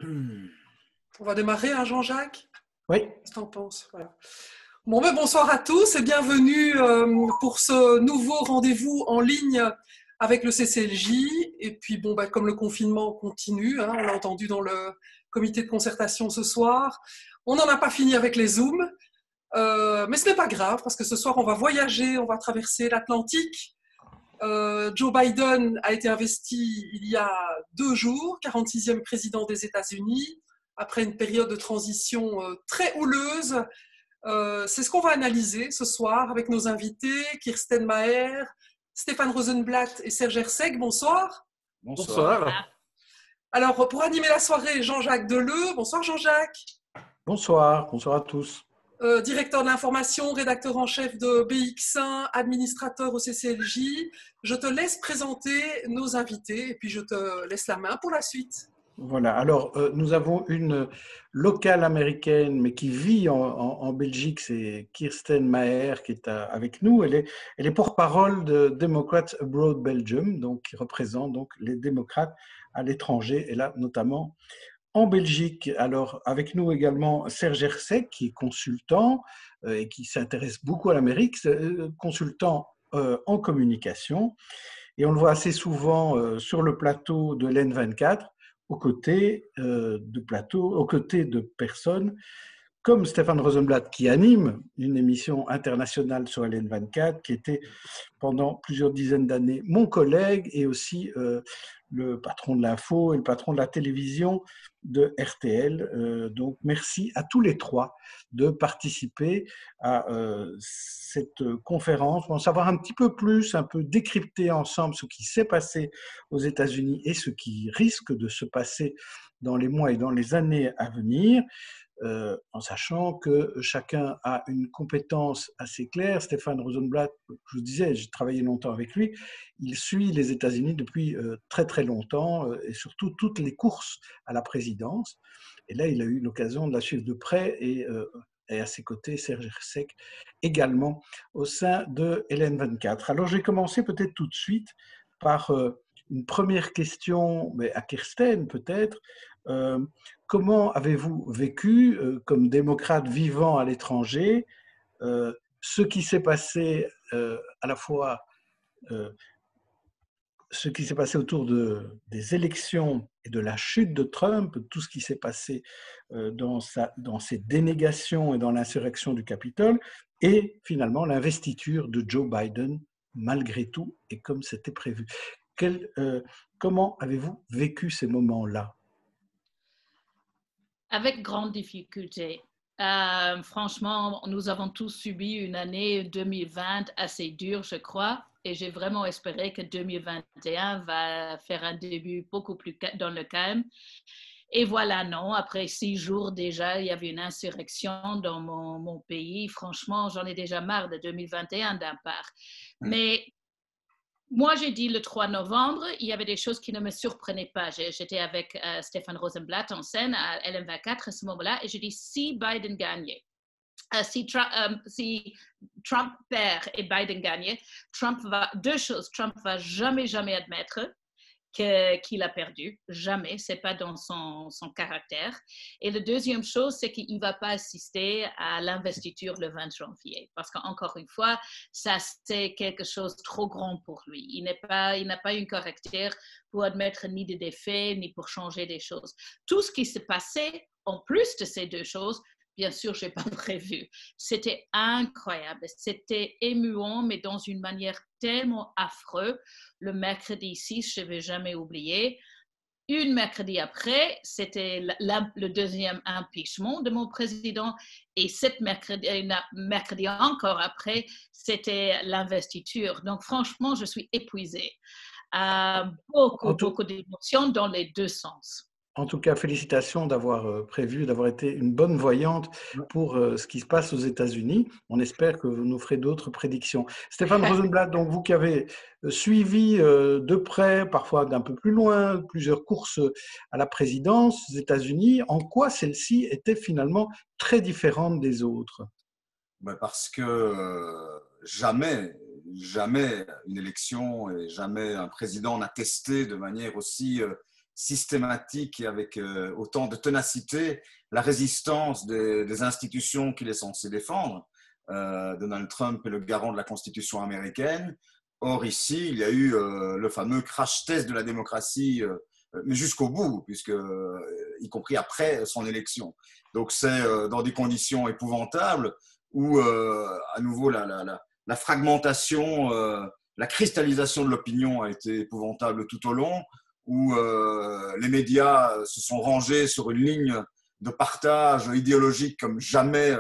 On va démarrer, hein, Jean-Jacques? Oui, Qu'est-ce que tu en penses? Voilà. Bon, ben, bonsoir à tous et bienvenue pour ce nouveau rendez-vous en ligne avec le CCLJ. Et puis, bon, ben, comme le confinement continue, hein, on l'a entendu dans le comité de concertation ce soir, on n'en a pas fini avec les Zooms. Mais ce n'est pas grave parce que ce soir, on va voyager, on va traverser l'Atlantique. Joe Biden a été investi il y a 2 jours, 46e président des États-Unis, après une période de transition très houleuse. C'est ce qu'on va analyser ce soir avec nos invités, Kirsten Maher, Stéphane Rosenblatt et Serge Herseg. Bonsoir. Bonsoir. Alors, pour animer la soirée, Jean-Jacques Deleu. Bonsoir Jean-Jacques. bonsoir à tous. Directeur de l'information, rédacteur en chef de BX1, administrateur au CCLJ. Je te laisse présenter nos invités et puis je te laisse la main pour la suite. Voilà, alors nous avons une locale américaine, mais qui vit en Belgique, c'est Kirsten Maher qui est avec nous. Elle est porte-parole de Democrats Abroad Belgium, donc qui représente donc les démocrates à l'étranger, et là notamment en Belgique. Alors, avec nous également Serge Herseg, qui est consultant et qui s'intéresse beaucoup à l'Amérique, consultant en communication. Et on le voit assez souvent sur le plateau de l'N24, aux côtés de personnes comme Stéphane Rosenblatt, qui anime une émission internationale sur LN24, qui était pendant plusieurs dizaines d'années mon collègue et aussi le patron de l'info et le patron de la télévision de RTL. Donc merci à tous les trois de participer à cette conférence pour en savoir un petit peu plus, un peu décrypter ensemble ce qui s'est passé aux États-Unis et ce qui risque de se passer dans les mois et dans les années à venir. En sachant que chacun a une compétence assez claire. Stéphane Rosenblatt, je vous disais, j'ai travaillé longtemps avec lui, il suit les États-Unis depuis très très longtemps et surtout toutes les courses à la présidence. Et là, il a eu l'occasion de la suivre de près et à ses côtés, Serge Herseg également au sein de LN24. Alors, je vais commencer peut-être tout de suite par une première question, mais à Kirsten peut-être. Comment avez-vous vécu, comme démocrate vivant à l'étranger, ce qui s'est passé à la fois ce qui s'est passé autour des élections et de la chute de Trump, tout ce qui s'est passé dans ses dénégations et dans l'insurrection du Capitole, et finalement l'investiture de Joe Biden, malgré tout, et comme c'était prévu. Comment avez-vous vécu ces moments-là ? Avec grande difficulté. Franchement, nous avons tous subi une année 2020 assez dure, je crois, et j'ai vraiment espéré que 2021 va faire un début beaucoup plus dans le calme. Et voilà, non, après 6 jours déjà, il y avait une insurrection dans mon pays. Franchement, j'en ai déjà marre de 2021 d'un part. Mais moi, j'ai dit le 3 novembre, il y avait des choses qui ne me surprenaient pas. J'étais avec Stéphane Rosenblatt en scène à LM24 à ce moment-là, et j'ai dit si Biden gagnait, si Trump perd et Biden gagnait, deux choses. Trump va jamais admettre qu'il a perdu, jamais, c'est pas dans son caractère. Et la deuxième chose, c'est qu'il ne va pas assister à l'investiture le 20 janvier, parce qu'encore une fois, ça c'est quelque chose de trop grand pour lui. Il n'a pas une caractère pour admettre ni de défaits, ni pour changer des choses. Tout ce qui s'est passé, en plus de ces deux choses, bien sûr, je n'ai pas prévu. C'était incroyable, c'était émuant, mais dans une manière tellement affreuse. Le mercredi 6, je ne vais jamais oublier. Une mercredi après, c'était le deuxième impeachment de mon président. Et cette mercredi encore après, c'était l'investiture. Donc, franchement, je suis épuisée. Beaucoup d'émotions dans les deux sens. En tout cas, félicitations d'avoir prévu, d'avoir été une bonne voyante pour ce qui se passe aux États-Unis. On espère que vous nous ferez d'autres prédictions. Stéphane Rosenblatt, donc vous qui avez suivi de près, parfois d'un peu plus loin, plusieurs courses à la présidence aux États-Unis, en quoi celle-ci était finalement très différente des autres ? Parce que jamais une élection et jamais un président n'a testé de manière aussi systématique et avec autant de ténacité la résistance des institutions qu'il est censé défendre. Donald Trump est le garant de la Constitution américaine. Or, ici, il y a eu le fameux crash test de la démocratie, mais jusqu'au bout, y compris après son élection. Donc, c'est dans des conditions épouvantables où, à nouveau, la fragmentation, la cristallisation de l'opinion a été épouvantable tout au long, où les médias se sont rangés sur une ligne de partage idéologique comme jamais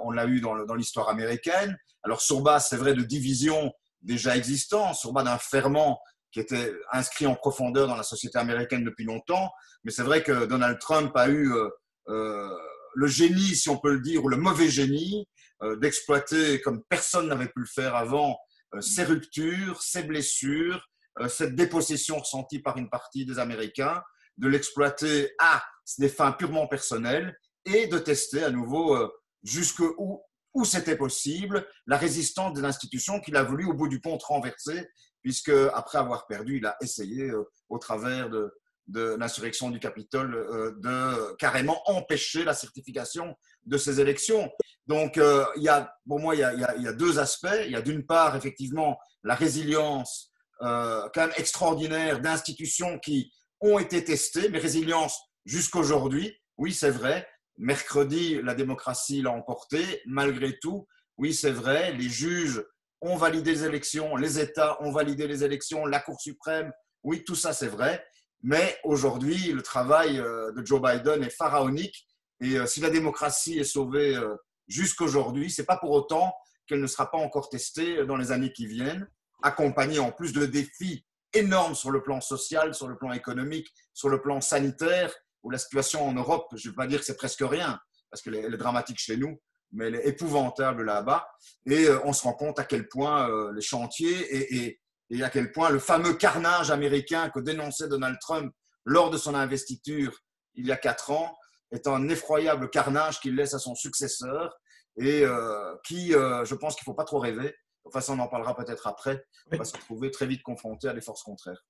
on l'a eu dans l'histoire américaine. Alors, sur base, c'est vrai, de divisions déjà existantes, sur base d'un ferment qui était inscrit en profondeur dans la société américaine depuis longtemps. Mais c'est vrai que Donald Trump a eu le génie, si on peut le dire, ou le mauvais génie, d'exploiter, comme personne n'avait pu le faire avant, ces ruptures, ces blessures, cette dépossession ressentie par une partie des Américains, de l'exploiter à des fins purement personnelles et de tester à nouveau jusqu'où c'était possible la résistance des institutions qu'il a voulu au bout du compte renverser, puisque après avoir perdu, il a essayé au travers de l'insurrection du Capitole de carrément empêcher la certification de ces élections. Donc, pour moi, il y a deux aspects. Il y a d'une part, effectivement, la résilience quand même extraordinaire d'institutions qui ont été testées, mais résilience jusqu'aujourd'hui. Oui, c'est vrai. Mercredi, la démocratie l'a emporté. Malgré tout, oui, c'est vrai, les juges ont validé les élections, les États ont validé les élections, la Cour suprême, oui, tout ça, c'est vrai. Mais aujourd'hui, le travail de Joe Biden est pharaonique. Et si la démocratie est sauvée jusqu'aujourd'hui, ce n'est pas pour autant qu'elle ne sera pas encore testée dans les années qui viennent, accompagnée en plus de défis énormes sur le plan social, sur le plan économique, sur le plan sanitaire, où la situation en Europe, je ne vais pas dire que c'est presque rien, parce qu'elle est dramatique chez nous, mais elle est épouvantable là-bas. Et on se rend compte à quel point les chantiers et à quel point le fameux carnage américain que dénonçait Donald Trump lors de son investiture il y a 4 ans est un effroyable carnage qu'il laisse à son successeur et je pense qu'il ne faut pas trop rêver. Enfin, ça, on en parlera peut-être après. On va se retrouver très vite confronté à des forces contraires.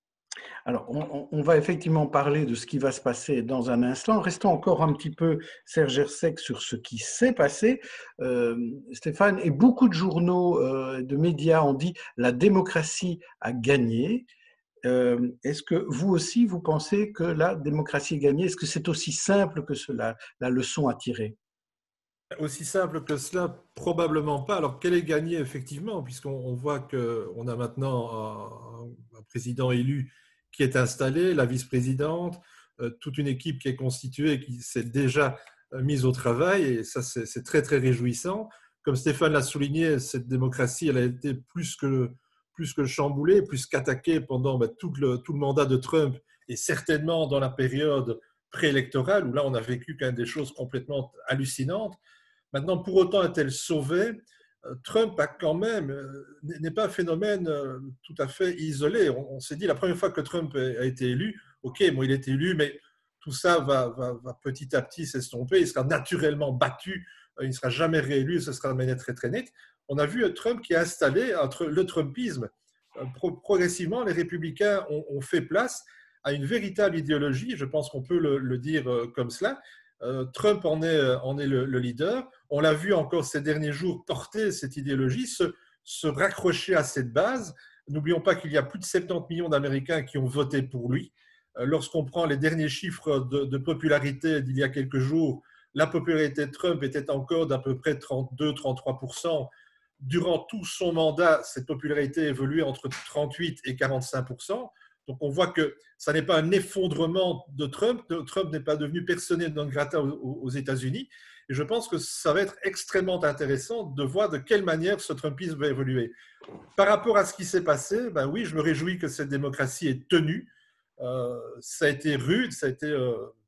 Alors, on va effectivement parler de ce qui va se passer dans un instant. Restons encore un petit peu, Serge Hersec, sur ce qui s'est passé. Stéphane, et beaucoup de journaux, de médias ont dit « la démocratie a gagné ». Est-ce que vous aussi, vous pensez que la démocratie a gagné? Est-ce que c'est aussi simple que cela, la leçon à tirer? Aussi simple que cela, probablement pas. Alors, quelle est gagnée, effectivement, puisqu'on voit qu'on a maintenant un président élu qui est installé, la vice-présidente, toute une équipe qui est constituée, qui s'est déjà mise au travail, et ça, c'est très, très réjouissant. Comme Stéphane l'a souligné, cette démocratie, elle a été plus que chamboulée, plus qu'attaquée pendant tout le mandat de Trump, et certainement dans la période préélectorale, où là, on a vécu quand même des choses complètement hallucinantes. Maintenant, pour autant est-elle sauvée? Trump a quand même, n'est pas un phénomène tout à fait isolé. On s'est dit la première fois que Trump a été élu, ok, bon, il est élu, mais tout ça va petit à petit s'estomper. Il sera naturellement battu, il ne sera jamais réélu, ce sera de manière très très nette. On a vu Trump qui a installé le Trumpisme. Progressivement, les républicains ont fait place à une véritable idéologie, je pense qu'on peut le dire comme cela. Trump en est le leader. On l'a vu encore ces derniers jours porter cette idéologie, se raccrocher à cette base. N'oublions pas qu'il y a plus de 70 millions d'Américains qui ont voté pour lui. Lorsqu'on prend les derniers chiffres de popularité d'il y a quelques jours, la popularité de Trump était encore d'à peu près 32-33%. Durant tout son mandat, cette popularité évoluait entre 38 et 45%. Donc, on voit que ça n'est pas un effondrement de Trump. Trump n'est pas devenu persona non grata aux États-Unis. Et je pense que ça va être extrêmement intéressant de voir de quelle manière ce Trumpisme va évoluer. Par rapport à ce qui s'est passé, ben oui, je me réjouis que cette démocratie ait tenu. Ça a été rude, ça a été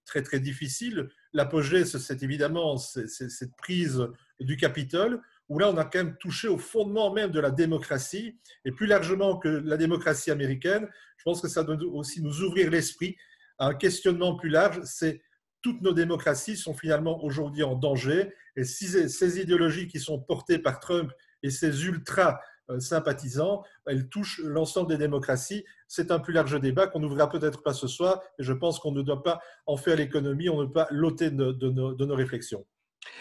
très, très difficile. L'apogée, c'est évidemment cette prise du Capitole, où là, on a quand même touché au fondement même de la démocratie, et plus largement que la démocratie américaine. Je pense que ça doit aussi nous ouvrir l'esprit à un questionnement plus large. C'est toutes nos démocraties sont finalement aujourd'hui en danger, et si ces idéologies qui sont portées par Trump et ces ultras sympathisants, elle touche l'ensemble des démocraties. C'est un plus large débat qu'on n'ouvrira peut-être pas ce soir, et je pense qu'on ne doit pas en faire l'économie, on ne peut pas l'ôter de nos réflexions.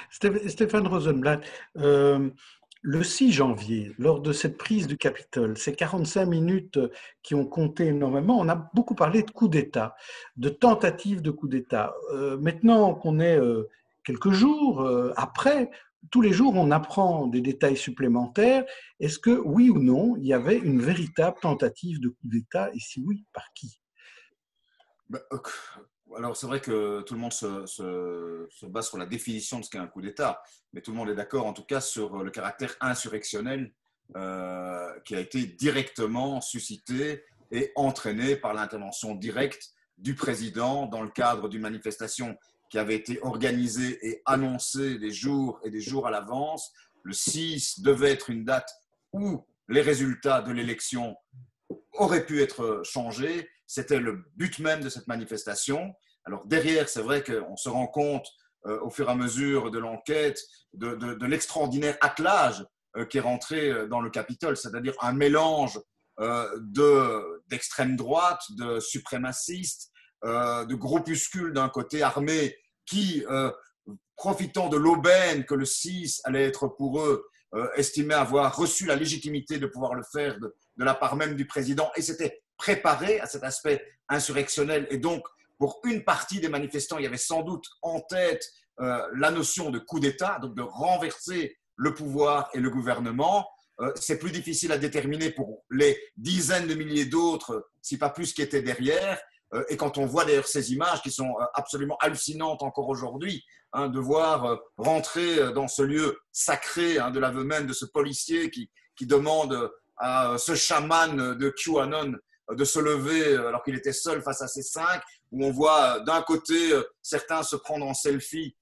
Stéphane Rosenblatt, le 6 janvier, lors de cette prise du Capitole, ces 45 minutes qui ont compté énormément, on a beaucoup parlé de coup d'État, de tentative de coup d'État. Maintenant qu'on est quelques jours après, tous les jours on apprend des détails supplémentaires. Est-ce que, oui ou non, il y avait une véritable tentative de coup d'État, et si oui, par qui? Alors, c'est vrai que tout le monde se base sur la définition de ce qu'est un coup d'État, mais tout le monde est d'accord en tout cas sur le caractère insurrectionnel qui a été directement suscité et entraîné par l'intervention directe du président dans le cadre d'une manifestation qui avait été organisée et annoncée des jours et des jours à l'avance. Le 6 devait être une date où les résultats de l'élection auraient pu être changés. C'était le but même de cette manifestation. Alors derrière, c'est vrai qu'on se rend compte au fur et à mesure de l'enquête de l'extraordinaire attelage qui est rentré dans le Capitole, c'est-à-dire un mélange d'extrême droite, de suprémacistes, de groupuscules d'un côté armés qui, profitant de l'aubaine que le 6 allait être pour eux, estimaient avoir reçu la légitimité de pouvoir le faire de la part même du président, et s'étaient préparés à cet aspect insurrectionnel. Et donc, pour une partie des manifestants, il y avait sans doute en tête la notion de coup d'État, donc de renverser le pouvoir et le gouvernement. C'est plus difficile à déterminer pour les dizaines de milliers d'autres, si pas plus, qui étaient derrière. Et quand on voit d'ailleurs ces images qui sont absolument hallucinantes encore aujourd'hui, hein, de voir rentrer dans ce lieu sacré de l'aveu même de ce policier qui demande à ce chaman de QAnon de se lever alors qu'il était seul face à ces 5, où on voit d'un côté certains se prendre en selfie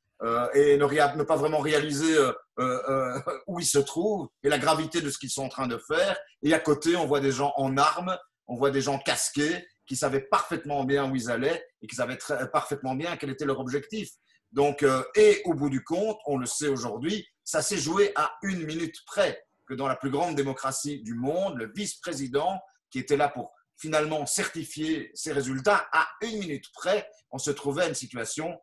et ne pas vraiment réaliser où ils se trouvent et la gravité de ce qu'ils sont en train de faire. Et à côté, on voit des gens en armes, on voit des gens casqués qui savaient parfaitement bien où ils allaient et qui savaient parfaitement bien quel était leur objectif. Donc, et au bout du compte, on le sait aujourd'hui, ça s'est joué à 1 minute près que dans la plus grande démocratie du monde, le vice-président qui était là pour finalement certifier ces résultats, à 1 minute près, on se trouvait à une situation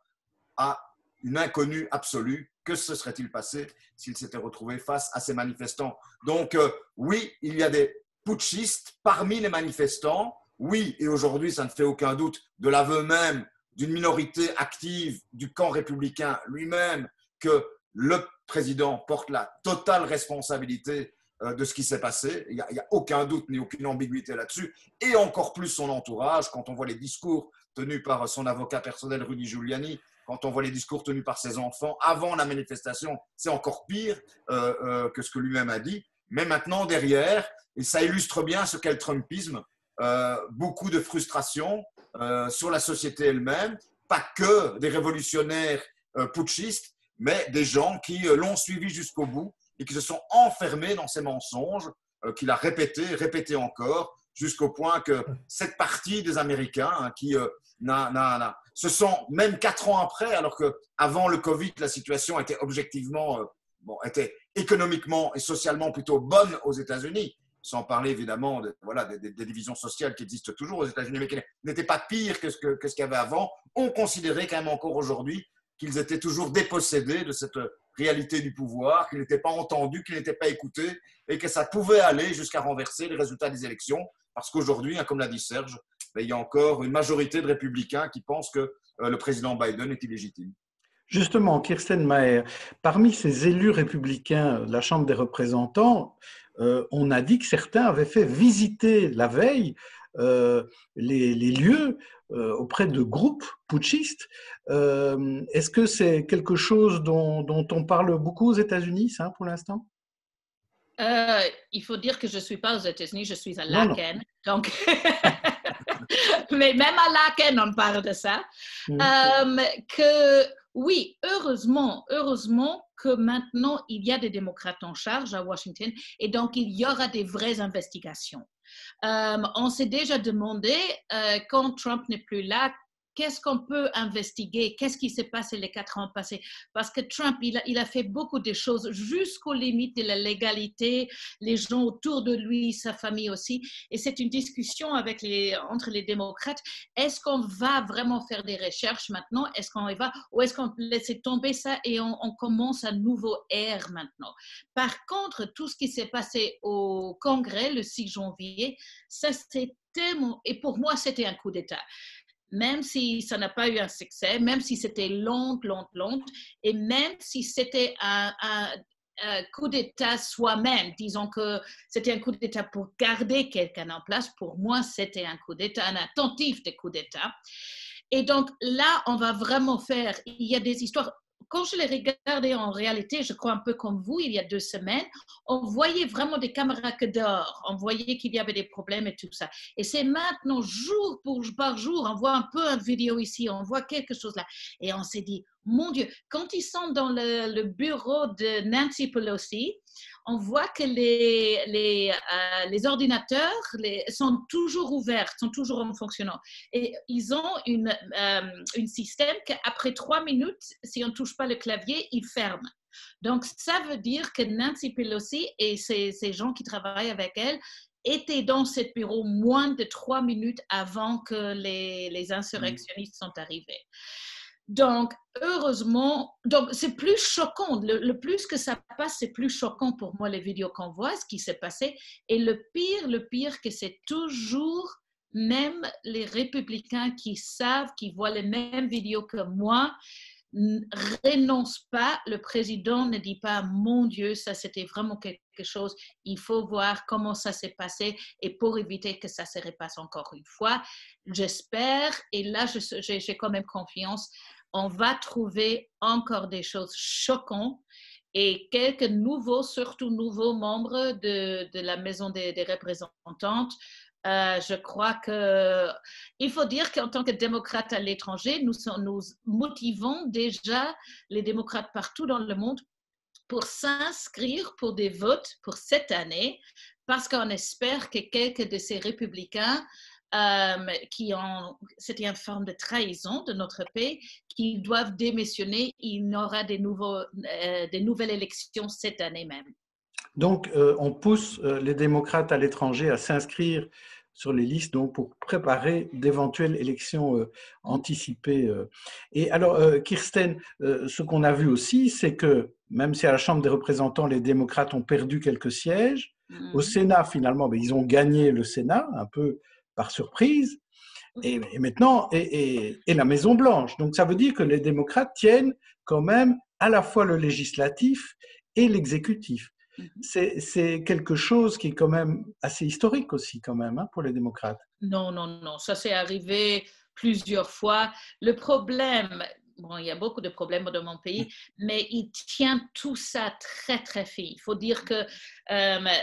à une inconnue absolue. Que se serait-il passé s'il s'était retrouvé face à ces manifestants? Donc, oui, il y a des putschistes parmi les manifestants. Oui, et aujourd'hui, ça ne fait aucun doute de l'aveu même d'une minorité active du camp républicain lui-même que le président porte la totale responsabilité de ce qui s'est passé. Il n'y a aucun doute ni aucune ambiguïté là-dessus. Et encore plus son entourage, quand on voit les discours tenus par son avocat personnel Rudy Giuliani, quand on voit les discours tenus par ses enfants avant la manifestation, c'est encore pire que ce que lui-même a dit. Mais maintenant, derrière, et ça illustre bien ce qu'est le Trumpisme, beaucoup de frustration sur la société elle-même, pas que des révolutionnaires putschistes, mais des gens qui l'ont suivi jusqu'au bout et qui se sont enfermés dans ces mensonges qu'il a répété encore, jusqu'au point que cette partie des Américains qui se sont, même 4 ans après, alors qu'avant le Covid, la situation était objectivement, était économiquement et socialement plutôt bonne aux États-Unis, sans parler évidemment des divisions sociales qui existent toujours aux États-Unis, mais qui n'étaient pas pires que ce qu'il y avait avant, on considérait quand même encore aujourd'hui qu'ils étaient toujours dépossédés de cette réalité du pouvoir, qu'ils n'étaient pas entendus, qu'ils n'étaient pas écoutés, et que ça pouvait aller jusqu'à renverser les résultats des élections, parce qu'aujourd'hui, comme l'a dit Serge, il y a encore une majorité de républicains qui pensent que le président Biden est illégitime. Justement, Kirsten Maher, parmi ces élus républicains de la Chambre des représentants, on a dit que certains avaient fait visiter la veille les lieux auprès de groupes putschistes. Est-ce que c'est quelque chose dont on parle beaucoup aux États-Unis, ça, pour l'instant? Il faut dire que je ne suis pas aux États-Unis, je suis à Laken. Donc, mais même à Laken, on parle de ça. Oui, heureusement que maintenant, il y a des démocrates en charge à Washington et donc il y aura des vraies investigations. On s'est déjà demandé, quand Trump n'est plus là, qu'est-ce qu'on peut investiguer, qu'est-ce qui s'est passé les 4 ans passés. Parce que Trump, il a fait beaucoup de choses jusqu'aux limites de la légalité, les gens autour de lui, sa famille aussi. Et c'est une discussion entre les démocrates. Est-ce qu'on va vraiment faire des recherches maintenant? Est-ce qu'on y va? Ou est-ce qu'on laisse tomber ça et on commence un nouveau ère maintenant? Par contre, tout ce qui s'est passé au Congrès le 6 janvier, ça c'était et pour moi c'était un coup d'État. Même si ça n'a pas eu un succès, même si c'était long, et même si c'était un coup d'État soi-même, disons que c'était un coup d'État pour garder quelqu'un en place, pour moi c'était un coup d'État, un attentif de coup d'État. Et donc là, on va vraiment faire, il y a des histoires. Quand je l'ai regardé en réalité, je crois un peu comme vous, il y a 2 semaines, on voyait vraiment des caméras que dehors, on voyait qu'il y avait des problèmes et tout ça. Et c'est maintenant, jour par jour, on voit un peu une vidéo ici, on voit quelque chose là. Et on s'est dit, mon Dieu, quand ils sont dans le bureau de Nancy Pelosi, on voit que les ordinateurs sont toujours ouverts, sont toujours en fonctionnant. Et ils ont un système qu'après 3 minutes, si on ne touche pas le clavier, il ferme. Donc, ça veut dire que Nancy Pelosi et ces gens qui travaillent avec elle étaient dans ce bureau moins de 3 minutes avant que les insurrectionnistes sont arrivés. Donc, heureusement, c'est plus choquant. Le plus que ça passe, c'est plus choquant pour moi, les vidéos qu'on voit, ce qui s'est passé. Et le pire, que c'est toujours même les républicains qui savent, qui voient les mêmes vidéos que moi, renonce pas, le président ne dit pas, mon Dieu, ça c'était vraiment quelque chose, il faut voir comment ça s'est passé et pour éviter que ça se repasse encore une fois. J'espère, et là j'ai quand même confiance, on va trouver encore des choses choquantes et quelques surtout nouveaux membres de la Maison des représentantes. Je crois qu'il faut dire qu'en tant que démocrate à l'étranger, nous motivons déjà les démocrates partout dans le monde pour s'inscrire pour des votes pour cette année, parce qu'on espère que quelques de ces républicains c'était une forme de trahison de notre pays, qui doivent démissionner. Il y aura des nouvelles élections cette année même. Donc, on pousse les démocrates à l'étranger à s'inscrire sur les listes donc, pour préparer d'éventuelles élections anticipées. Et alors, Kirsten, ce qu'on a vu aussi, c'est que même si à la Chambre des représentants, les démocrates ont perdu quelques sièges, au Sénat, finalement, ils ont gagné le Sénat, un peu par surprise, et maintenant, et la Maison-Blanche. Donc, ça veut dire que les démocrates tiennent quand même à la fois le législatif et l'exécutif. C'est quelque chose qui est quand même assez historique aussi, quand même, hein, pour les démocrates. Non, ça s'est arrivé plusieurs fois. Le problème, il y a beaucoup de problèmes dans mon pays, mais il tient tout ça très, très fin. Il faut dire que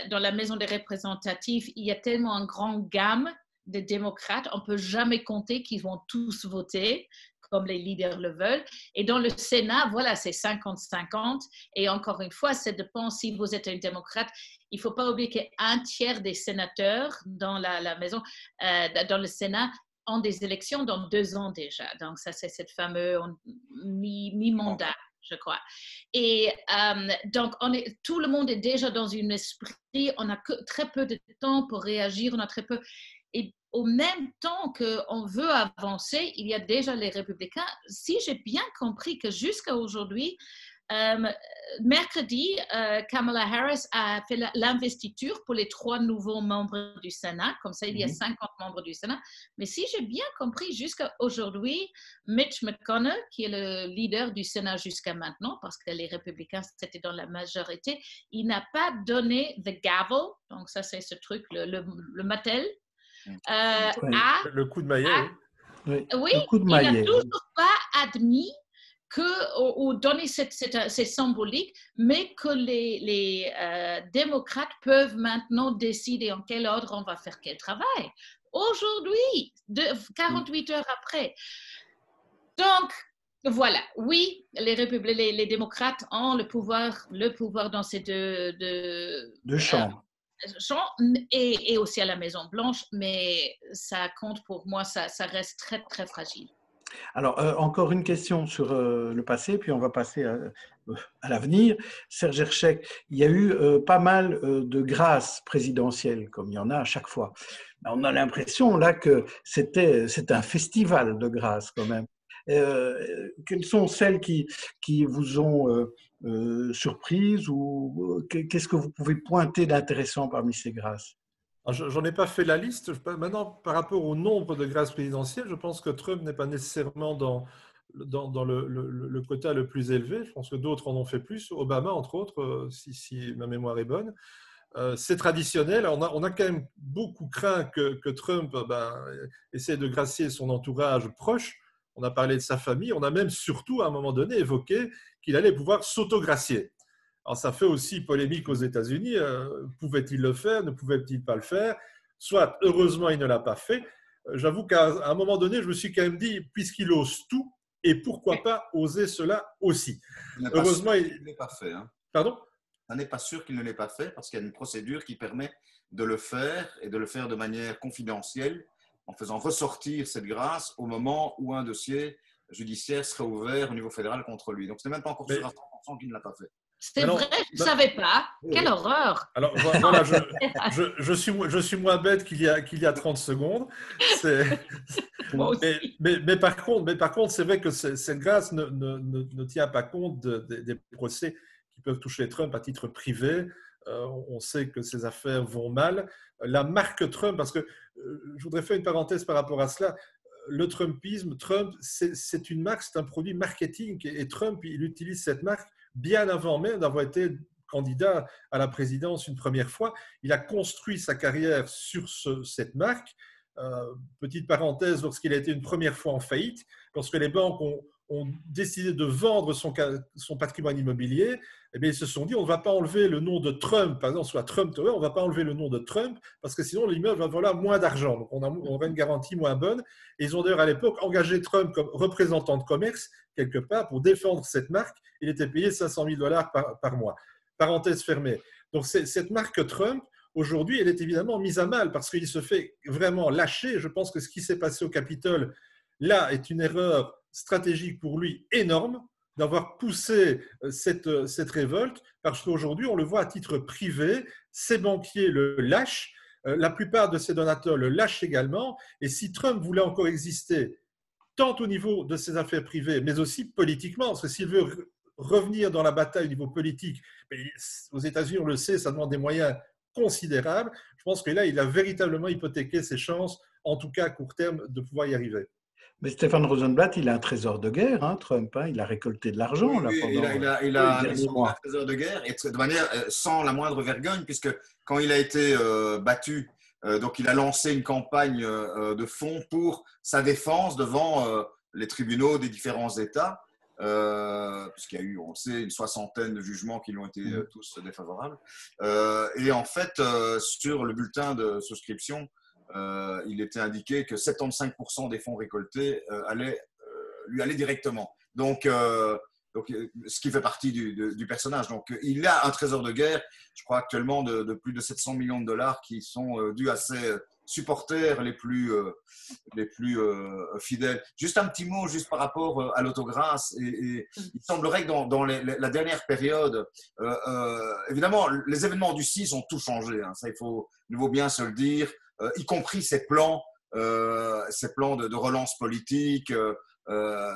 dans la Maison des représentatifs, il y a tellement une grande gamme de démocrates, on ne peut jamais compter qu'ils vont tous voter comme les leaders le veulent. Et dans le Sénat, voilà, c'est 50-50. Et encore une fois, ça dépend si vous êtes un démocrate. Il ne faut pas oublier qu'un tiers des sénateurs dans la maison, dans le Sénat, ont des élections dans 2 ans déjà. Donc, ça, c'est cette fameuse mi-mandat, je crois. Et donc, tout le monde est déjà dans un esprit, on a très peu de temps pour réagir, on a très peu... Et au même temps qu'on veut avancer, il y a déjà les républicains. Si j'ai bien compris que jusqu'à aujourd'hui, mercredi, Kamala Harris a fait l'investiture pour les 3 nouveaux membres du Sénat. Comme ça, il y a 50 membres du Sénat. Mais si j'ai bien compris, jusqu'à aujourd'hui, Mitch McConnell, qui est le leader du Sénat jusqu'à maintenant, parce que les républicains, c'était dans la majorité, il n'a pas donné the gavel. Donc ça, c'est ce truc, le martel. Le coup de maillet. Oui, le coup de maillet. Il n'a toujours pas admis ou donné c'est symbolique, mais que les démocrates peuvent maintenant décider en quel ordre on va faire quel travail. Aujourd'hui, 48 heures après. Donc, voilà, oui, les démocrates ont le pouvoir dans ces deux chambres. Et aussi à la Maison-Blanche, mais ça compte pour moi, ça reste très, très fragile. Alors, encore une question sur le passé, puis on va passer à l'avenir. Serge Hershek, il y a eu pas mal de grâces présidentielles, comme il y en a à chaque fois. On a l'impression là que c'est un festival de grâces quand même. Quelles sont celles qui vous ont surprise ou qu'est-ce que vous pouvez pointer d'intéressant parmi ces grâces? J'en ai pas fait la liste. Maintenant, par rapport au nombre de grâces présidentielles, je pense que Trump n'est pas nécessairement dans le quota le plus élevé. Je pense que d'autres en ont fait plus. Obama, entre autres, si ma mémoire est bonne. C'est traditionnel. On a quand même beaucoup craint que Trump essaie de gracier son entourage proche. On a parlé de sa famille. On a même surtout, à un moment donné, évoqué qu'il allait pouvoir s'autogracier. Alors, ça fait aussi polémique aux États-Unis. Pouvait-il le faire? Ne pouvait-il pas le faire? Soit, heureusement, il ne l'a pas fait. J'avoue qu'à un moment donné, je me suis quand même dit, puisqu'il ose tout, et pourquoi pas oser cela aussi? Heureusement, il ne l'a pas fait. Hein. Pardon? On n'est pas sûr qu'il ne l'ait pas fait parce qu'il y a une procédure qui permet de le faire et de le faire de manière confidentielle en faisant ressortir cette grâce au moment où un dossier judiciaire serait ouvert au niveau fédéral contre lui. Donc, ce n'est même pas encore sûr à 100% qu'il ne l'a pas fait. C'est vrai, je ne savais pas. Quelle horreur! Alors voilà, je suis moins bête qu'il y a 30 secondes. Mais par contre, c'est vrai que cette grâce ne tient pas compte des procès qui peuvent toucher Trump à titre privé. On sait que ces affaires vont mal. La marque Trump, parce que je voudrais faire une parenthèse par rapport à cela. Le Trumpisme, Trump, c'est une marque, c'est un produit marketing. Et Trump, il utilise cette marque bien avant même d'avoir été candidat à la présidence une première fois. Il a construit sa carrière sur cette marque. Petite parenthèse, lorsqu'il a été une première fois en faillite, lorsque les banques ont décidé de vendre son patrimoine immobilier, eh bien, ils se sont dit on ne va pas enlever le nom de Trump, par exemple, soit Trump Tower, on ne va pas enlever le nom de Trump parce que sinon l'immeuble va valoir moins d'argent. Donc on aura une garantie moins bonne. Et ils ont d'ailleurs à l'époque engagé Trump comme représentant de commerce quelque part pour défendre cette marque. Il était payé $500 000 par mois. Parenthèse fermée. Donc cette marque Trump, aujourd'hui, elle est évidemment mise à mal parce qu'il se fait vraiment lâcher. Je pense que ce qui s'est passé au Capitole, là, est une erreur stratégique pour lui énorme d'avoir poussé cette révolte parce qu'aujourd'hui, on le voit à titre privé, ses banquiers le lâchent, la plupart de ses donateurs le lâchent également. Et si Trump voulait encore exister, tant au niveau de ses affaires privées, mais aussi politiquement, parce que s'il veut revenir dans la bataille au niveau politique, aux États-Unis, on le sait, ça demande des moyens considérables. Je pense que là, il a véritablement hypothéqué ses chances, en tout cas à court terme, de pouvoir y arriver. Mais Stéphane Rosenblatt, il a un trésor de guerre, hein, Trump. Hein, il a récolté de l'argent. Oui, il a un trésor de guerre et de manière sans la moindre vergogne, puisque quand il a été battu, donc il a lancé une campagne de fonds pour sa défense devant les tribunaux des différents États, puisqu'il y a eu, on le sait, une soixantaine de jugements qui lui ont été tous défavorables. Et en fait, sur le bulletin de souscription, il était indiqué que 75% des fonds récoltés lui allaient directement. Donc, ce qui fait partie du personnage. Donc, il a un trésor de guerre, je crois actuellement, de plus de 700 millions de dollars qui sont dus à ses supporters les plus fidèles. Juste un petit mot juste par rapport à l'autogrâce. Il semblerait que dans la dernière période, évidemment, les événements du 6 ont tout changé. Hein, ça, il vaut bien se le dire. Y compris ces plans de relance politique,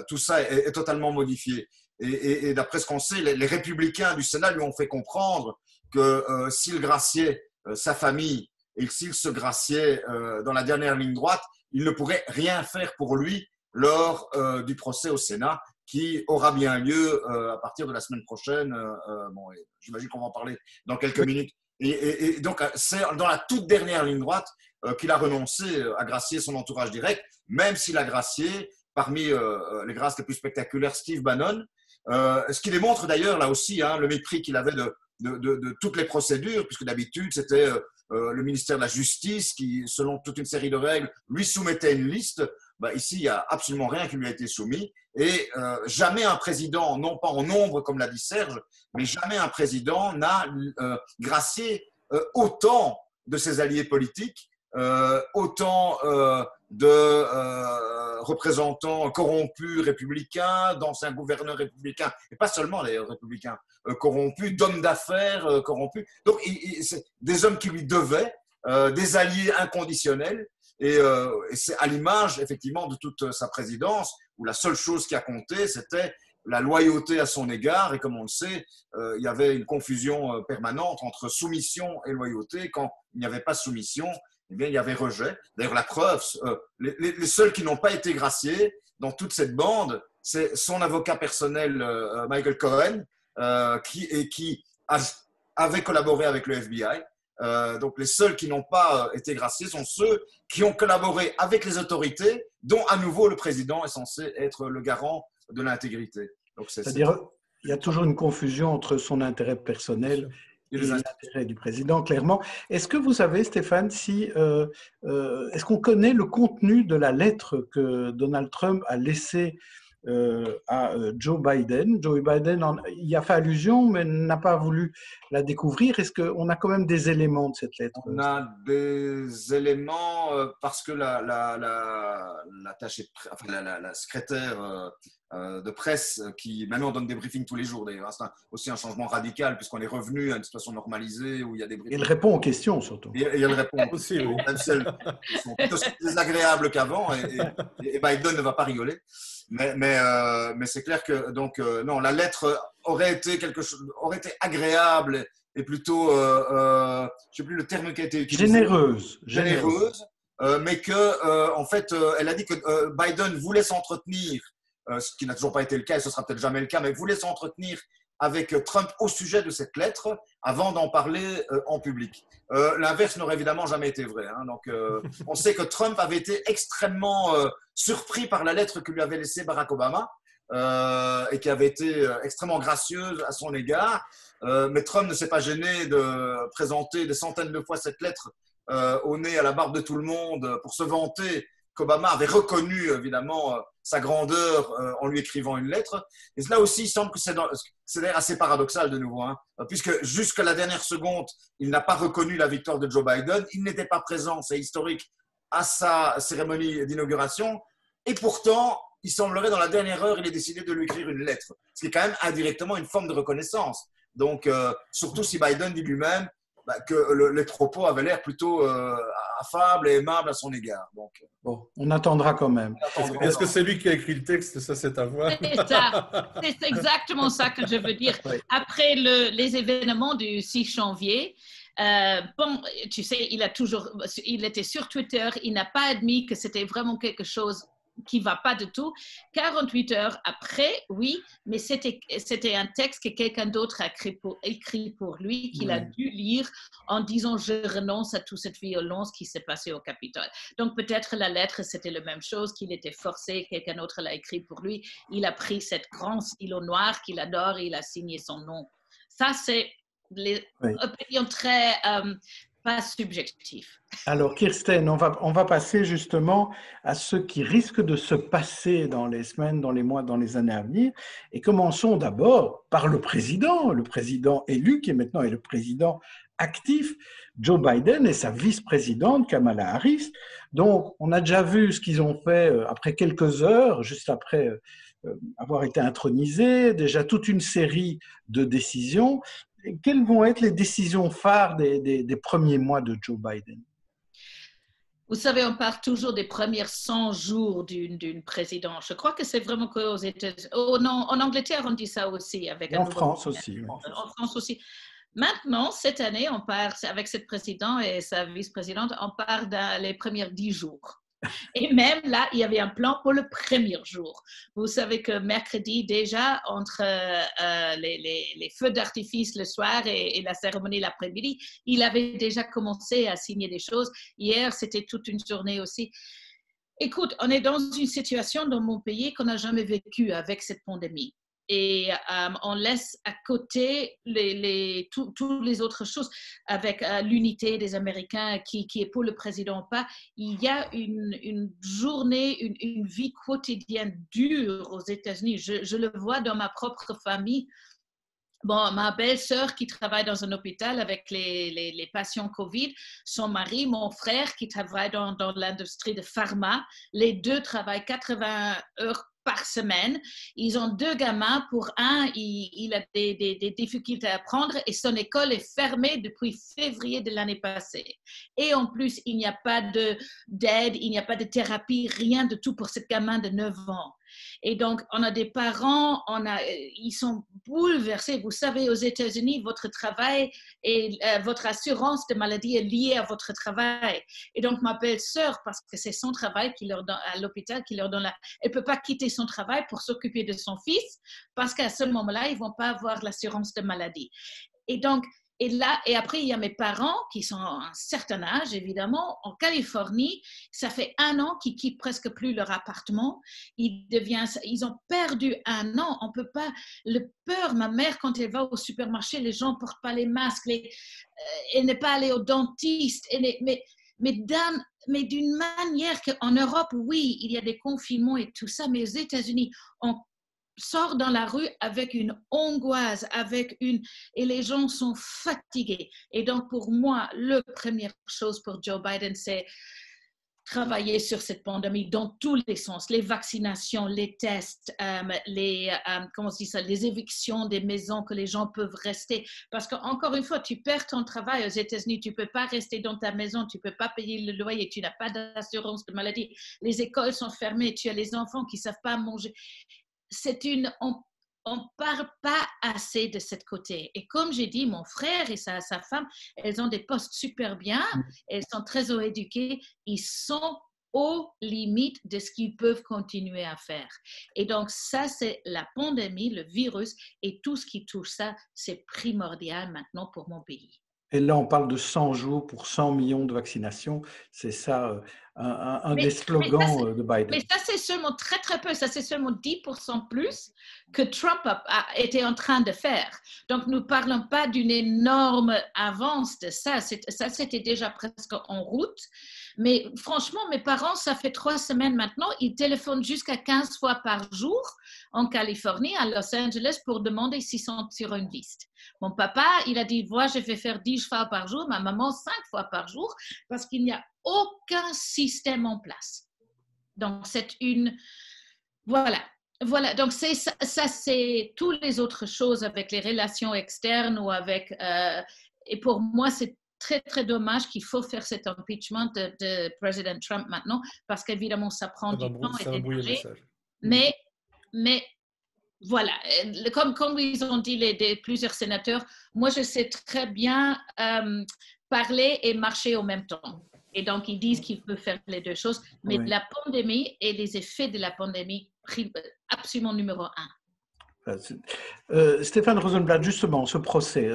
tout ça est totalement modifié. Et d'après ce qu'on sait, les républicains du Sénat lui ont fait comprendre que s'il graciait sa famille et s'il se graciait dans la dernière ligne droite, il ne pourrait rien faire pour lui lors du procès au Sénat qui aura bien lieu à partir de la semaine prochaine. J'imagine qu'on va en parler dans quelques minutes. Et donc, c'est dans la toute dernière ligne droite qu'il a renoncé à gracier son entourage direct, même s'il a gracié, parmi les grâces les plus spectaculaires, Steve Bannon, ce qui démontre d'ailleurs, là aussi, le mépris qu'il avait de toutes les procédures, puisque d'habitude, c'était le ministère de la Justice qui, selon toute une série de règles, lui soumettait une liste. Ici, il n'y a absolument rien qui lui a été soumis. Et jamais un président, non pas en nombre, comme l'a dit Serge, mais jamais un président n'a gracié autant de ses alliés politiques autant de représentants corrompus républicains, d'anciens gouverneurs républicains, et pas seulement d'ailleurs républicains, corrompus, d'hommes d'affaires corrompus. Donc, c'est des hommes qui lui devaient, des alliés inconditionnels, et c'est à l'image, effectivement, de toute sa présidence, où la seule chose qui a compté, c'était la loyauté à son égard, et comme on le sait, il y avait une confusion permanente entre soumission et loyauté. Quand il n'y avait pas soumission, eh bien, il y avait rejet. D'ailleurs, la preuve, les seuls qui n'ont pas été graciés dans toute cette bande, c'est son avocat personnel, Michael Cohen, qui avait collaboré avec le FBI. Donc, les seuls qui n'ont pas été graciés sont ceux qui ont collaboré avec les autorités, dont à nouveau le président est censé être le garant de l'intégrité. C'est-à-dire, il y a toujours une confusion entre son intérêt personnel et l'intérêt du président, clairement. Est-ce que vous savez, Stéphane, est-ce qu'on connaît le contenu de la lettre que Donald Trump a laissée à Joe Biden? Joe Biden y a fait allusion, mais n'a pas voulu la découvrir. Est-ce qu'on a quand même des éléments de cette lettre? On a des éléments parce que la secrétaire de presse qui maintenant donne des briefings tous les jours, d'ailleurs. C'est aussi un changement radical puisqu'on est revenu à une situation normalisée où il y a des briefings. Et elle répond aux questions surtout. Et elle répond aussi, oui. Même si elles sont tout aussi désagréables qu'avant et Biden ne va pas rigoler. Mais c'est clair que donc non, la lettre aurait été agréable et plutôt, je ne sais plus le terme qui a été utilisé. Généreuse. Mais que en fait, elle a dit que Biden voulait s'entretenir, ce qui n'a toujours pas été le cas et ce sera peut-être jamais le cas, mais voulait s'entretenir avec Trump au sujet de cette lettre avant d'en parler en public. L'inverse n'aurait évidemment jamais été vrai. Hein. Donc, on sait que Trump avait été extrêmement surpris par la lettre que lui avait laissée Barack Obama et qui avait été extrêmement gracieuse à son égard. Mais Trump ne s'est pas gêné de présenter des centaines de fois cette lettre au nez, à la barbe de tout le monde pour se vanter qu'Obama avait reconnu évidemment sa grandeur en lui écrivant une lettre. Et là aussi, il semble que c'est d'ailleurs assez paradoxal de nouveau, hein, puisque jusqu'à la dernière seconde, il n'a pas reconnu la victoire de Joe Biden, il n'était pas présent, c'est historique, à sa cérémonie d'inauguration, et pourtant, il semblerait dans la dernière heure, il ait décidé de lui écrire une lettre, ce qui est quand même indirectement une forme de reconnaissance. Donc, surtout si Biden dit lui-même que les propos avaient l'air plutôt affables et aimables à son égard. Donc, bon, on attendra quand même. Est-ce que c'est lui qui a écrit le texte? Ça, c'est à voir. C'est exactement ça que je veux dire. Oui. Après les événements du 6 janvier, bon, tu sais, il était sur Twitter, il n'a pas admis que c'était vraiment quelque chose qui ne va pas du tout. 48 heures après, oui, mais c'était un texte que quelqu'un d'autre a écrit pour lui, qu'il a dû lire en disant « Je renonce à toute cette violence qui s'est passée au Capitole ». Donc peut-être la lettre, c'était la même chose, qu'il était forcé, quelqu'un d'autre l'a écrit pour lui. Il a pris cette grande stylo noir qu'il adore et il a signé son nom. Ça, c'est les opinions très... pas subjectif. Alors, Kirsten, on va passer justement à ce qui risque de se passer dans les semaines, dans les mois, dans les années à venir. Et commençons d'abord par le président élu, qui maintenant est le président actif, Joe Biden, et sa vice-présidente, Kamala Harris. Donc, on a déjà vu ce qu'ils ont fait après quelques heures, juste après avoir été intronisés, déjà toute une série de décisions. Quelles vont être les décisions phares des premiers mois de Joe Biden? Vous savez, on parle toujours des premiers 100 jours d'une présidence. Je crois que c'est vraiment qu'aux États-Unis. Oh non, en Angleterre, on dit ça aussi. En France aussi. Oui. En France aussi. Maintenant, cette année, on part, avec cette présidente et sa vice-présidente, on part dans les premiers 10 jours. Et même là, il y avait un plan pour le premier jour. Vous savez que mercredi, déjà, entre les feux d'artifice le soir et la cérémonie l'après-midi, il avait déjà commencé à signer des choses. Hier, c'était toute une journée aussi. Écoute, on est dans une situation dans mon pays qu'on n'a jamais vécue avec cette pandémie. Et on laisse à côté toutes les autres choses avec l'unité des Américains qui est pour le président ou pas. Il y a une journée, une vie quotidienne dure aux États-Unis. Je le vois dans ma propre famille. Bon, ma belle-sœur qui travaille dans un hôpital avec les patients COVID, son mari, mon frère qui travaille dans l'industrie de pharma, les deux travaillent 80 heures par semaine. Ils ont 2 gamins. Pour un, il a des difficultés à apprendre et son école est fermée depuis février de l'année passée. Et en plus, il n'y a pas d'aide, il n'y a pas de thérapie, rien de tout pour ce gamin de 9 ans. Et donc, on a des parents, ils sont bouleversés. Vous savez, aux États-Unis, votre travail et votre assurance de maladie est liée à votre travail. Et donc, ma belle-sœur, parce que c'est son travail à l'hôpital qui leur donne elle ne peut pas quitter son travail pour s'occuper de son fils parce qu'à ce moment-là, ils ne vont pas avoir l'assurance de maladie. Et donc, et après, il y a mes parents qui sont à un certain âge, évidemment. En Californie, ça fait 1 an qu'ils quittent presque plus leur appartement. Ils ont perdu 1 an. On peut pas. Le peur, ma mère, quand elle va au supermarché, les gens ne portent pas les masques. Elle n'est pas allée au dentiste. Mais d'une manière qu'en Europe, oui, il y a des confinements et tout ça, mais aux États-Unis, on sort dans la rue avec une angoisse, et les gens sont fatigués. Et donc, pour moi, la première chose pour Joe Biden, c'est travailler sur cette pandémie dans tous les sens, les vaccinations, les tests, comment on dit ça, les évictions des maisons que les gens peuvent rester. Parce qu'encore une fois, tu perds ton travail aux États-Unis, tu ne peux pas rester dans ta maison, tu ne peux pas payer le loyer, tu n'as pas d'assurance de maladie, les écoles sont fermées, tu as les enfants qui ne savent pas manger. On ne parle pas assez de ce côté. Et comme j'ai dit, mon frère et sa femme, elles ont des postes super bien, elles sont très haut éduquées, ils sont aux limites de ce qu'ils peuvent continuer à faire. Et donc, ça, c'est la pandémie, le virus, et tout ce qui touche ça, c'est primordial maintenant pour mon pays. Et là, on parle de 100 jours pour 100 millions de vaccinations. C'est ça, un des slogans de Biden. Mais ça, c'est seulement très, très peu. Ça, c'est seulement 10% plus que Trump a été en train de faire. Donc, nous ne parlons pas d'une énorme avance de ça. Ça, c'était déjà presque en route. Mais franchement, mes parents, ça fait 3 semaines maintenant, ils téléphonent jusqu'à 15 fois par jour en Californie, à Los Angeles, pour demander s'ils sont sur une liste. Mon papa, il a dit, moi, je vais faire 10 fois par jour, ma maman, 5 fois par jour, parce qu'il n'y a aucun système en place. Donc, c'est une... Voilà. Donc, ça, c'est toutes les autres choses avec les relations externes ou avec... et pour moi, c'est très, très dommage qu'il faut faire cet impeachment de président Trump maintenant, parce qu'évidemment, ça prend du temps et de l'énergie. Mais voilà, comme ils ont dit plusieurs sénateurs, moi, je sais très bien parler et marcher en même temps. Et donc, ils disent qu'ils peuvent faire les 2 choses. Mais oui. La pandémie et les effets de la pandémie, absolument numéro 1. Stéphane Rosenblatt, justement, ce procès,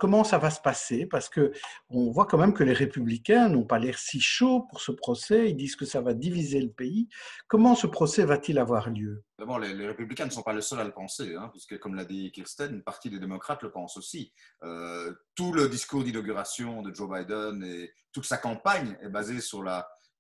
comment ça va se passer? Parce qu'on voit quand même que les républicains n'ont pas l'air si chauds pour ce procès. Ils disent que ça va diviser le pays. Comment ce procès va-t-il avoir lieu? D'abord, les républicains ne sont pas les seuls à le penser, hein, puisque, comme l'a dit Kirsten, une partie des démocrates le pense aussi. Tout le discours d'inauguration de Joe Biden et toute sa campagne est basée sur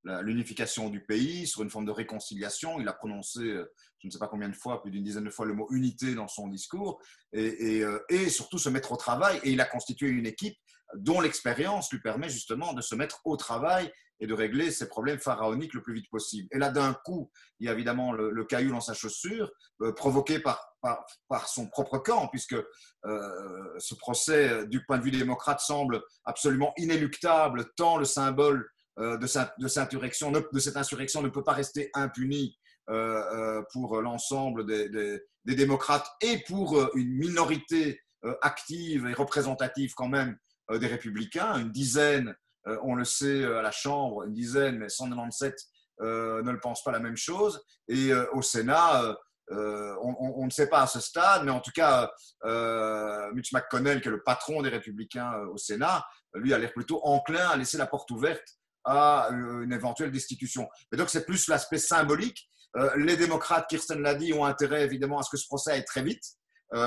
l'unification du pays, sur une forme de réconciliation. Il a prononcé, je ne sais pas combien de fois, plus d'une dizaine de fois le mot unité dans son discours, et surtout se mettre au travail. Et il a constitué une équipe dont l'expérience lui permet justement de se mettre au travail et de régler ces problèmes pharaoniques le plus vite possible. Et là, d'un coup, il y a évidemment le caillou dans sa chaussure, provoqué par son propre camp, puisque ce procès, du point de vue démocrate, semble absolument inéluctable, tant le symbole de cette insurrection ne peut pas rester impuni pour l'ensemble des démocrates et pour une minorité active et représentative quand même des républicains, une dizaine, on le sait à la Chambre, une dizaine, mais 197 ne le pensent pas la même chose. Et au Sénat, on ne sait pas à ce stade, mais en tout cas, Mitch McConnell, qui est le patron des républicains au Sénat, lui a l'air plutôt enclin à laisser la porte ouverte à une éventuelle destitution. Et donc, c'est plus l'aspect symbolique. Les démocrates, Kirsten l'a dit, ont intérêt évidemment à ce que ce procès aille très vite. Ils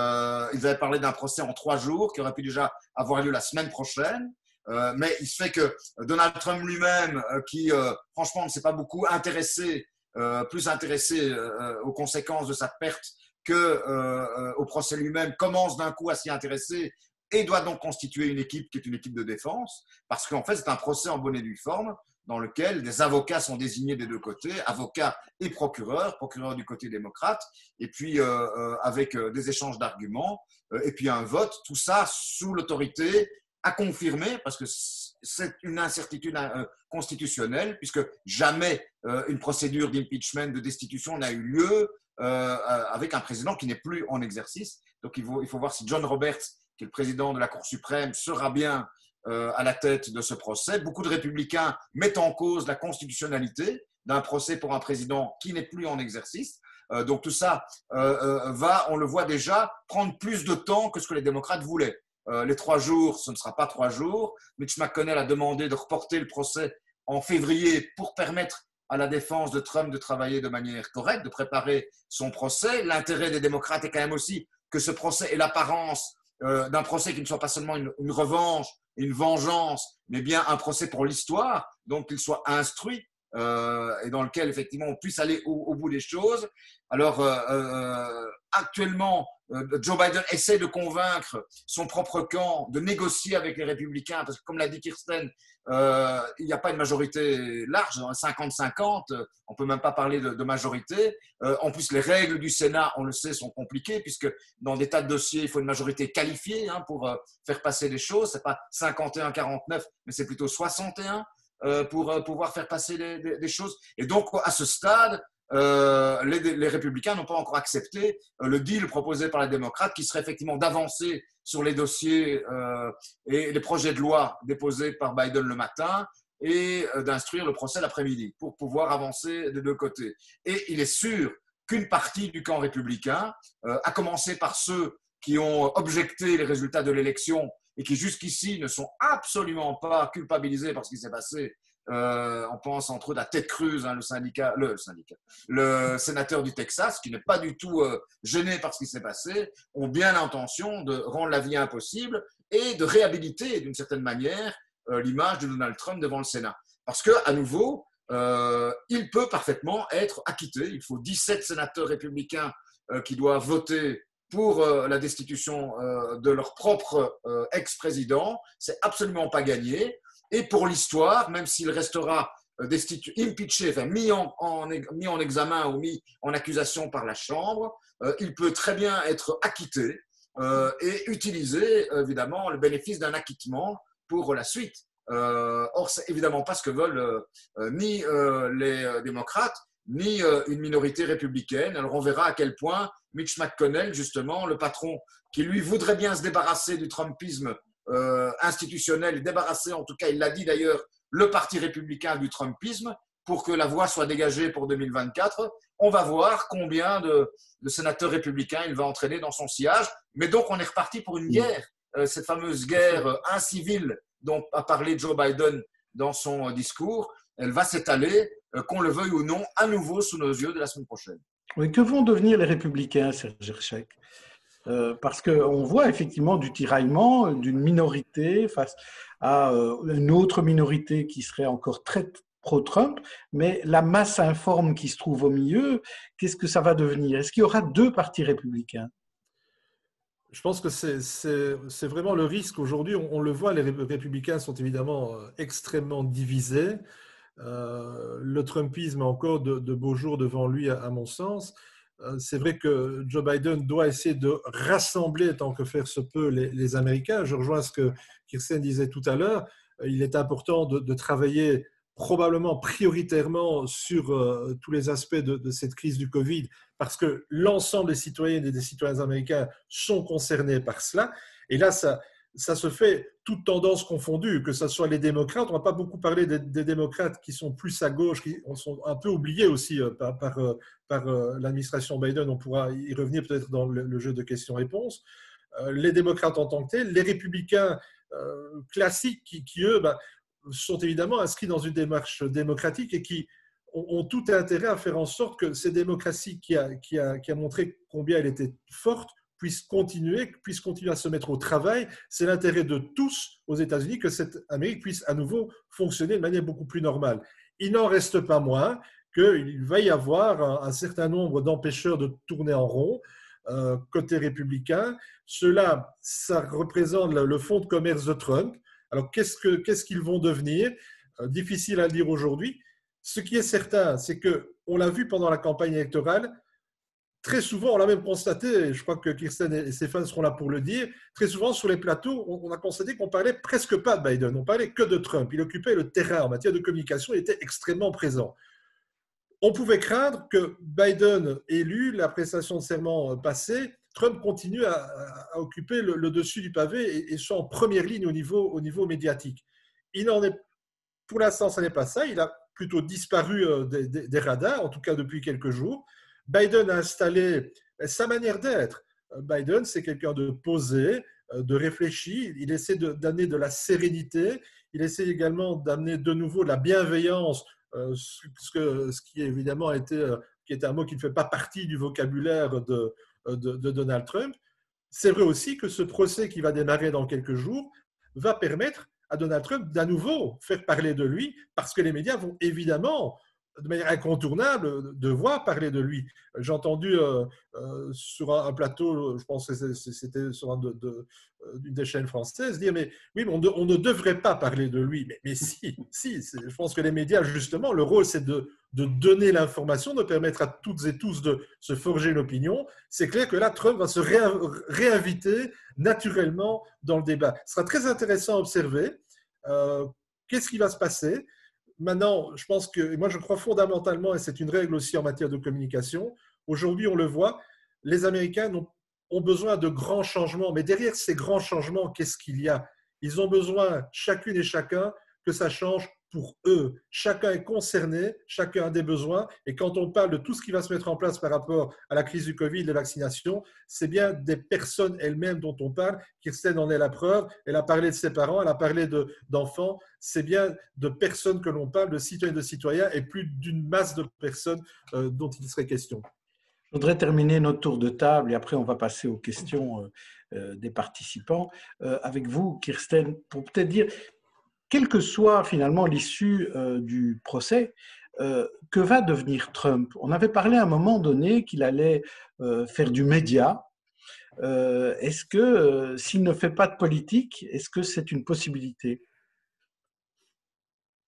avaient parlé d'un procès en 3 jours qui aurait pu déjà avoir lieu la semaine prochaine. Mais il se fait que Donald Trump lui-même, qui franchement ne s'est pas beaucoup intéressé, plus intéressé aux conséquences de sa perte au procès lui-même, commence d'un coup à s'y intéresser et doit donc constituer une équipe qui est une équipe de défense, parce qu'en fait, c'est un procès en bonne et due forme dans lequel des avocats sont désignés des deux côtés, avocats et procureurs du côté démocrate, et puis avec des échanges d'arguments, et puis un vote, tout ça sous l'autorité à confirmer, parce que c'est une incertitude constitutionnelle, puisque jamais une procédure d'impeachment, de destitution n'a eu lieu avec un président qui n'est plus en exercice. Donc il faut voir si John Roberts, qui est le président de la Cour suprême, sera bien à la tête de ce procès. Beaucoup de républicains mettent en cause la constitutionnalité d'un procès pour un président qui n'est plus en exercice. Donc tout ça va, on le voit déjà, prendre plus de temps que ce que les démocrates voulaient. Les 3 jours, ce ne sera pas 3 jours. Mitch McConnell a demandé de reporter le procès en février pour permettre à la défense de Trump de travailler de manière correcte, de préparer son procès. L'intérêt des démocrates est quand même aussi que ce procès ait l'apparence d'un procès qui ne soit pas seulement une revanche, une vengeance, mais bien un procès pour l'histoire, donc qu'il soit instruit et dans lequel effectivement on puisse aller au bout des choses. Alors actuellement, Joe Biden essaie de convaincre son propre camp de négocier avec les républicains, parce que comme l'a dit Kirsten, il n'y a pas une majorité large, 50-50, on ne peut même pas parler de majorité. En plus, les règles du Sénat, on le sait, sont compliquées, puisque dans des tas de dossiers, il faut une majorité qualifiée pour faire passer les choses. Ce n'est pas 51-49, mais c'est plutôt 61 pour pouvoir faire passer des choses. Et donc, à ce stade, les républicains n'ont pas encore accepté le deal proposé par les démocrates, qui serait effectivement d'avancer sur les dossiers et les projets de loi déposés par Biden le matin et d'instruire le procès l'après-midi pour pouvoir avancer des deux côtés. Et il est sûr qu'une partie du camp républicain, à commencer par ceux qui ont objecté les résultats de l'élection et qui jusqu'ici ne sont absolument pas culpabilisés par ce qui s'est passé. On pense entre autres à Ted Cruz, le sénateur du Texas, qui n'est pas du tout gêné par ce qui s'est passé, ont bien l'intention de rendre la vie impossible et de réhabiliter d'une certaine manière l'image de Donald Trump devant le Sénat. Parce qu'à nouveau, il peut parfaitement être acquitté. Il faut 17 sénateurs républicains qui doivent voter pour la destitution de leur propre ex-président. C'est absolument pas gagné. Et pour l'histoire, même s'il restera impeaché, enfin mis en examen ou mis en accusation par la Chambre, il peut très bien être acquitté et utiliser évidemment le bénéfice d'un acquittement pour la suite. Or, c'est évidemment pas ce que veulent ni les démocrates, ni une minorité républicaine. Alors on verra à quel point Mitch McConnell, justement, le patron qui lui voudrait bien se débarrasser du Trumpisme institutionnel, débarrasser, en tout cas il l'a dit d'ailleurs, le parti républicain du Trumpisme pour que la voie soit dégagée pour 2024. On va voir combien de sénateurs républicains il va entraîner dans son sillage. Mais donc on est reparti pour une guerre, cette fameuse guerre incivile dont a parlé Joe Biden dans son discours. Elle va s'étaler, qu'on le veuille ou non, à nouveau sous nos yeux dès la semaine prochaine. Oui, que vont devenir les républicains, Serge Hirschek ? Parce qu'on voit effectivement du tiraillement d'une minorité face à une autre minorité qui serait encore très pro-Trump, mais la masse informe qui se trouve au milieu, qu'est-ce que ça va devenir ? Est-ce qu'il y aura 2 partis républicains ? Je pense que c'est vraiment le risque aujourd'hui. On le voit, les républicains sont évidemment extrêmement divisés. Le Trumpisme a encore de beaux jours devant lui, à mon sens. C'est vrai que Joe Biden doit essayer de rassembler, tant que faire se peut, les Américains. Je rejoins ce que Kirsten disait tout à l'heure. Il est important de travailler probablement prioritairement sur tous les aspects de cette crise du Covid, parce que l'ensemble des citoyennes et des citoyens américains sont concernés par cela. Et là, ça se fait toutes tendances confondues, que ce soit les démocrates. On n'a pas beaucoup parlé des démocrates qui sont plus à gauche, qui sont un peu oubliés aussi par l'administration Biden. On pourra y revenir peut-être dans le jeu de questions-réponses. Les démocrates en tant que tels, les républicains classiques qui eux, sont évidemment inscrits dans une démarche démocratique et qui ont tout intérêt à faire en sorte que cette démocratie qui a montré combien elle était forte puisse continuer à se mettre au travail. C'est l'intérêt de tous aux États-Unis que cette Amérique puisse à nouveau fonctionner de manière beaucoup plus normale. Il n'en reste pas moins qu'il va y avoir un certain nombre d'empêcheurs de tourner en rond. côté républicain. Ceux-là, ça représente le fonds de commerce de Trump. Alors, qu'est-ce qu'ils vont devenir? Difficile à le dire aujourd'hui. Ce qui est certain, c'est qu'on l'a vu pendant la campagne électorale, très souvent, on l'a même constaté, et je crois que Kirsten et Stéphane seront là pour le dire, très souvent sur les plateaux, on a constaté qu'on parlait presque pas de Biden, on parlait que de Trump. Il occupait le terrain en matière de communication, il était extrêmement présent. On pouvait craindre que Biden élu, la prestation de serment passée, Trump continue à occuper le dessus du pavé et soit en première ligne au niveau médiatique. Il n'en est, pour l'instant, ce n'est pas ça. Il a plutôt disparu des radars, en tout cas depuis quelques jours. Biden a installé sa manière d'être. Biden, c'est quelqu'un de posé, de réfléchi. Il essaie d'amener de la sérénité. Il essaie également d'amener de nouveau de la bienveillance, ce qui évidemment qui était un mot qui ne fait pas partie du vocabulaire de Donald Trump. C'est vrai aussi que ce procès qui va démarrer dans quelques jours va permettre à Donald Trump d'à nouveau faire parler de lui, parce que les médias vont évidemment, de manière incontournable, devoir parler de lui. J'ai entendu sur un plateau, je pense que c'était sur une des chaînes françaises, dire mais oui, mais on ne devrait pas parler de lui. Mais si, je pense que les médias, justement, le rôle, c'est de donner l'information, de permettre à toutes et tous de se forger une opinion. C'est clair que là, Trump va se réinviter naturellement dans le débat. Ce sera très intéressant à observer. Qu'est-ce qui va se passer? Maintenant, je pense que, moi je crois fondamentalement, et c'est une règle aussi en matière de communication, aujourd'hui on le voit, les Américains ont besoin de grands changements, mais derrière ces grands changements, qu'est-ce qu'il y a? Ils ont besoin, chacune et chacun, que ça change pour eux. Chacun est concerné, chacun a des besoins, et quand on parle de tout ce qui va se mettre en place par rapport à la crise du Covid, des vaccinations, c'est bien des personnes elles-mêmes dont on parle. Kirsten en est la preuve, elle a parlé de ses parents, elle a parlé d'enfants, c'est bien de personnes que l'on parle, de citoyens et de citoyens, et plus d'une masse de personnes dont il serait question. Je voudrais terminer notre tour de table et après on va passer aux questions des participants. Avec vous, Kirsten, pour peut-être dire, quelle que soit finalement l'issue du procès, que va devenir Trump? On avait parlé à un moment donné qu'il allait faire du média. Est-ce que s'il ne fait pas de politique, est-ce que c'est une possibilité?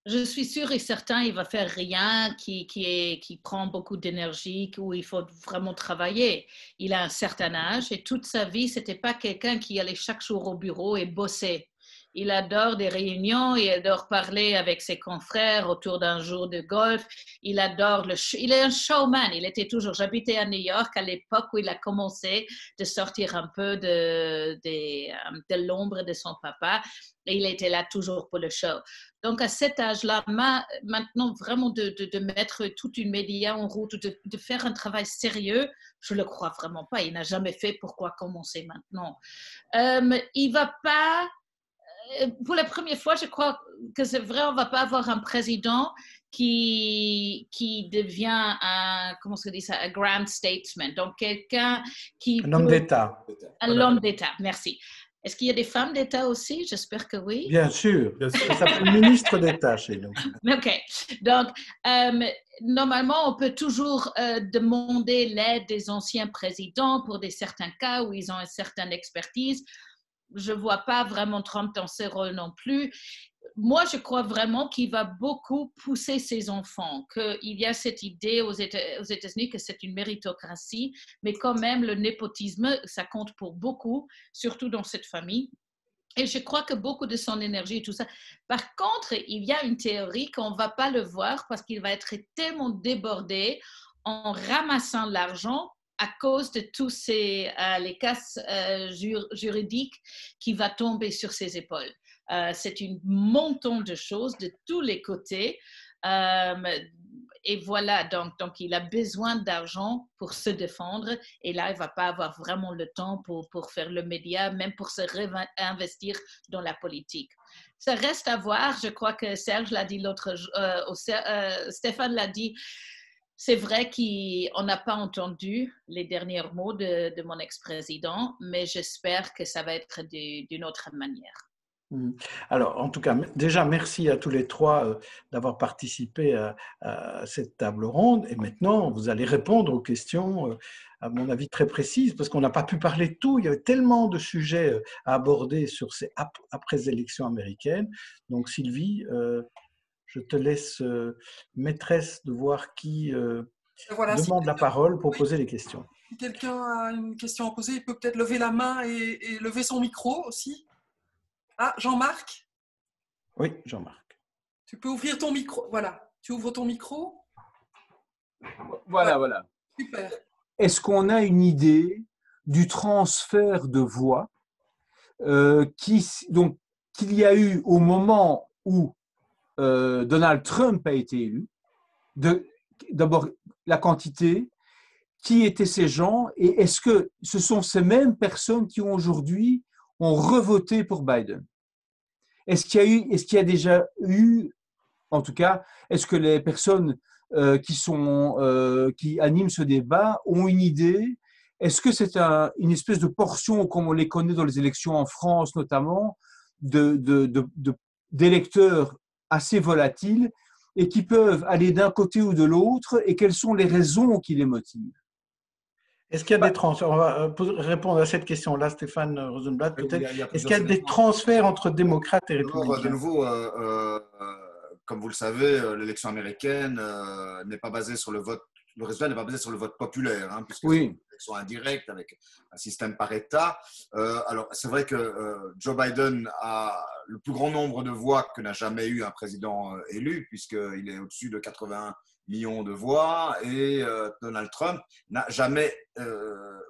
Je suis sûre et certain il va faire rien qui prend beaucoup d'énergie, où il faut vraiment travailler. Il a un certain âge et toute sa vie, c'était pas quelqu'un qui allait chaque jour au bureau et bosser. Il adore des réunions, il adore parler avec ses confrères autour d'un jour de golf. Il adore il est un showman. Il était toujours. J'habitais à New York à l'époque où il a commencé de sortir un peu de l'ombre de son papa. Et il était là toujours pour le show. Donc, à cet âge-là, maintenant, vraiment de mettre toute une média en route, de faire un travail sérieux, je ne le crois vraiment pas. Il n'a jamais fait. Pourquoi commencer maintenant? Il ne va pas... Pour la première fois, je crois que c'est vrai, on ne va pas avoir un président qui devient comment on dit ça, un grand statesman. Donc, quelqu'un qui... Un homme d'État. Un homme d'État, merci. Est-ce qu'il y a des femmes d'État aussi? J'espère que oui. Bien sûr. Ça s'appelle ministre d'État chez nous. OK. Donc, normalement, on peut toujours demander l'aide des anciens présidents pour certains cas où ils ont une certaine expertise. Je ne vois pas vraiment Trump dans ce rôle non plus. Moi, je crois vraiment qu'il va beaucoup pousser ses enfants, qu'il y a cette idée aux États-Unis que c'est une méritocratie, mais quand même, le népotisme, ça compte pour beaucoup, surtout dans cette famille. Et je crois que beaucoup de son énergie et tout ça. Par contre, il y a une théorie qu'on ne va pas le voir parce qu'il va être tellement débordé en ramassant l'argent à cause de tous les cas juridiques qui va tomber sur ses épaules. C'est un montant de choses de tous les côtés. Et voilà, donc il a besoin d'argent pour se défendre. Et là, il ne va pas avoir vraiment le temps pour faire le média, même pour se réinvestir dans la politique. Ça reste à voir. Je crois que Serge l'a dit l'autre jour, Stéphane l'a dit. C'est vrai qu'on n'a pas entendu les derniers mots de mon ex-président, mais j'espère que ça va être d'une autre manière. Alors, en tout cas, déjà, merci à tous les trois d'avoir participé à cette table ronde. Et maintenant, vous allez répondre aux questions, à mon avis, très précises, parce qu'on n'a pas pu parler de tout. Il y avait tellement de sujets à aborder sur ces après-élections américaines. Donc, Sylvie, je te laisse maîtresse de voir qui Voilà, demande la parole pour oui, poser les questions. si quelqu'un a une question à poser, il peut peut-être lever la main et lever son micro aussi. Ah, Jean-Marc, Oui, Jean-Marc. tu peux ouvrir ton micro. Voilà, tu ouvres ton micro. Voilà. Super. Est-ce qu'on a une idée du transfert de voix qu'il y a eu au moment où Donald Trump a été élu? D'abord, la quantité, qui étaient ces gens, et est-ce que ce sont ces mêmes personnes qui aujourd'hui ont revoté pour Biden? Est-ce qu'il y a déjà eu, en tout cas, est-ce que les personnes qui animent ce débat ont une idée? Est-ce que c'est une espèce de portion, comme on les connaît dans les élections en France notamment, d'électeurs assez volatiles et qui peuvent aller d'un côté ou de l'autre, et quelles sont les raisons qui les motivent? Est-ce qu'il y a des transferts? On va répondre à cette question-là, Stéphane Rosenblatt, peut-être. Est-ce qu'il y a des transferts entre démocrates et républicains? De nouveau, comme vous le savez, l'élection américaine n'est pas basée sur le vote. Le résultat n'est pas basé sur le vote populaire, hein, puisque c'est une élection indirecte avec un système par État. Alors, c'est vrai que Joe Biden a le plus grand nombre de voix que n'a jamais eu un président élu, puisqu'il est au-dessus de 81 millions de voix, et Donald Trump n'a jamais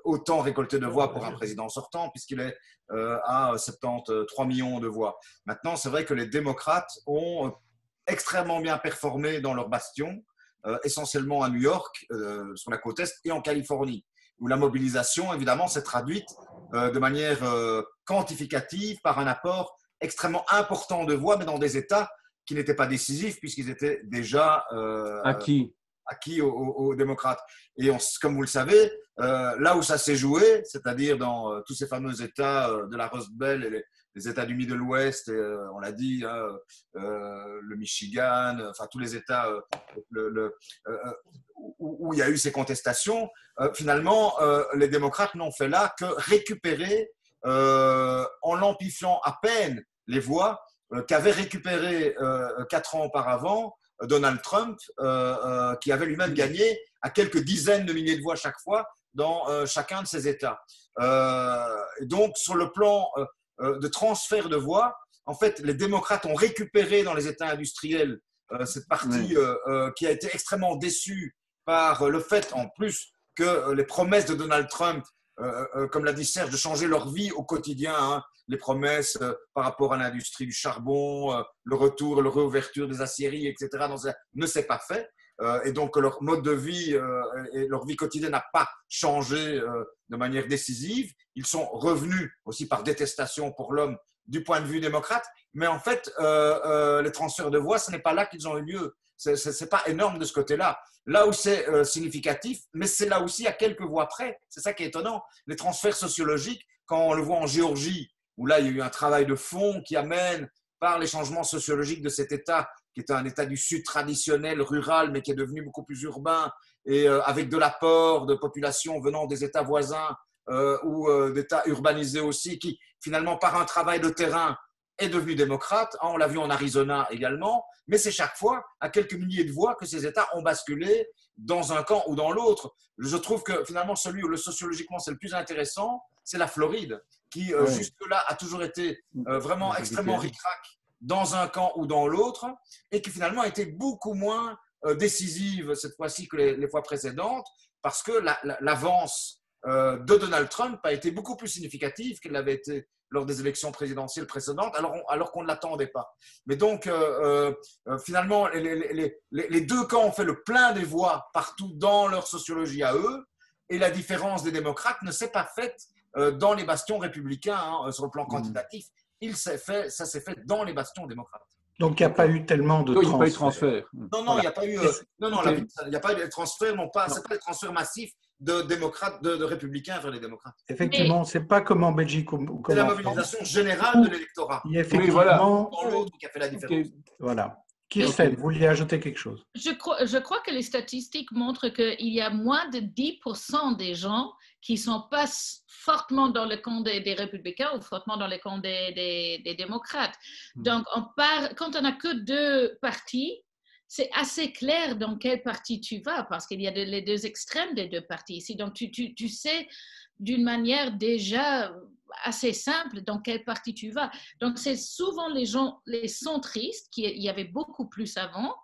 autant récolté de voix pour un président sortant, puisqu'il est à 73 millions de voix. Maintenant, c'est vrai que les démocrates ont extrêmement bien performé dans leur bastion, essentiellement à New York, sur la côte Est, et en Californie, où la mobilisation, évidemment, s'est traduite de manière quantificative par un apport extrêmement important de voix, mais dans des États qui n'étaient pas décisifs, puisqu'ils étaient déjà acquis aux démocrates. Et comme vous le savez, là où ça s'est joué, c'est-à-dire dans tous ces fameux États de la Rust Belt et les États du Middle West, on l'a dit, le Michigan, enfin tous les États où il y a eu ces contestations, finalement, les démocrates n'ont fait là que récupérer, en l'amplifiant à peine les voix qu'avait récupéré 4 ans auparavant Donald Trump, qui avait lui-même gagné à quelques dizaines de milliers de voix chaque fois dans chacun de ces États. Donc, sur le plan de transfert de voix, en fait, les démocrates ont récupéré dans les États industriels cette partie qui a été extrêmement déçue par le fait, en plus, que les promesses de Donald Trump, comme l'a dit Serge, de changer leur vie au quotidien, hein, les promesses par rapport à l'industrie du charbon, le retour, la réouverture des aciéries, etc., ne s'est pas fait. Et donc, leur mode de vie et leur vie quotidienne n'a pas changé de manière décisive. Ils sont revenus aussi par détestation pour l'homme du point de vue démocrate. Mais en fait, les transferts de voix, ce n'est pas là qu'ils ont eu lieu. Ce n'est pas énorme de ce côté-là. Là où c'est significatif, mais c'est là aussi à quelques voix près. C'est ça qui est étonnant. Les transferts sociologiques, quand on le voit en Géorgie, où là, il y a eu un travail de fond qui amène, par les changements sociologiques de cet État, qui était un État du Sud traditionnel, rural, mais qui est devenu beaucoup plus urbain, et avec de l'apport de populations venant des États voisins ou d'États urbanisés aussi, qui finalement, par un travail de terrain, est devenu démocrate. On l'a vu en Arizona également, mais c'est chaque fois à quelques milliers de voix que ces États ont basculé dans un camp ou dans l'autre. Je trouve que finalement, celui où sociologiquement c'est le plus intéressant, c'est la Floride, qui jusque-là a toujours été vraiment extrêmement ric-rac dans un camp ou dans l'autre, et qui finalement a été beaucoup moins décisive cette fois-ci que les fois précédentes, parce que l'avance de Donald Trump a été beaucoup plus significative qu'elle l'avait été lors des élections présidentielles précédentes, alors qu'on ne l'attendait pas. Mais donc, finalement, les deux camps ont fait le plein des voix partout dans leur sociologie à eux, et la différence des démocrates ne s'est pas faite dans les bastions républicains, hein, sur le plan quantitatif. Ça s'est fait dans les bastions démocrates. Donc, il n'y a pas eu tellement de transferts. Non, il n'y a pas eu. Il n'y a pas eu de transferts, ce n'est pas des transferts massifs de démocrates, de républicains vers les démocrates. Effectivement, ce n'est pas comme en Belgique ou C'est comme la en mobilisation France. générale de l'électorat. Il y a Oui, voilà. effectivement… Dans l'autre qui a fait la différence. Voilà. Kirsten, vous vouliez ajouter quelque chose? Je crois que les statistiques montrent qu'il y a moins de 10% des gens qui ne sont pas fortement dans le camp des républicains ou fortement dans le camp des démocrates. Donc, quand on n'a que deux partis, c'est assez clair dans quel parti tu vas parce qu'il y a les deux extrêmes des deux partis ici. Donc, tu sais d'une manière déjà assez simple dans quel parti tu vas. Donc, c'est souvent les gens, les centristes, il y avait beaucoup plus avant,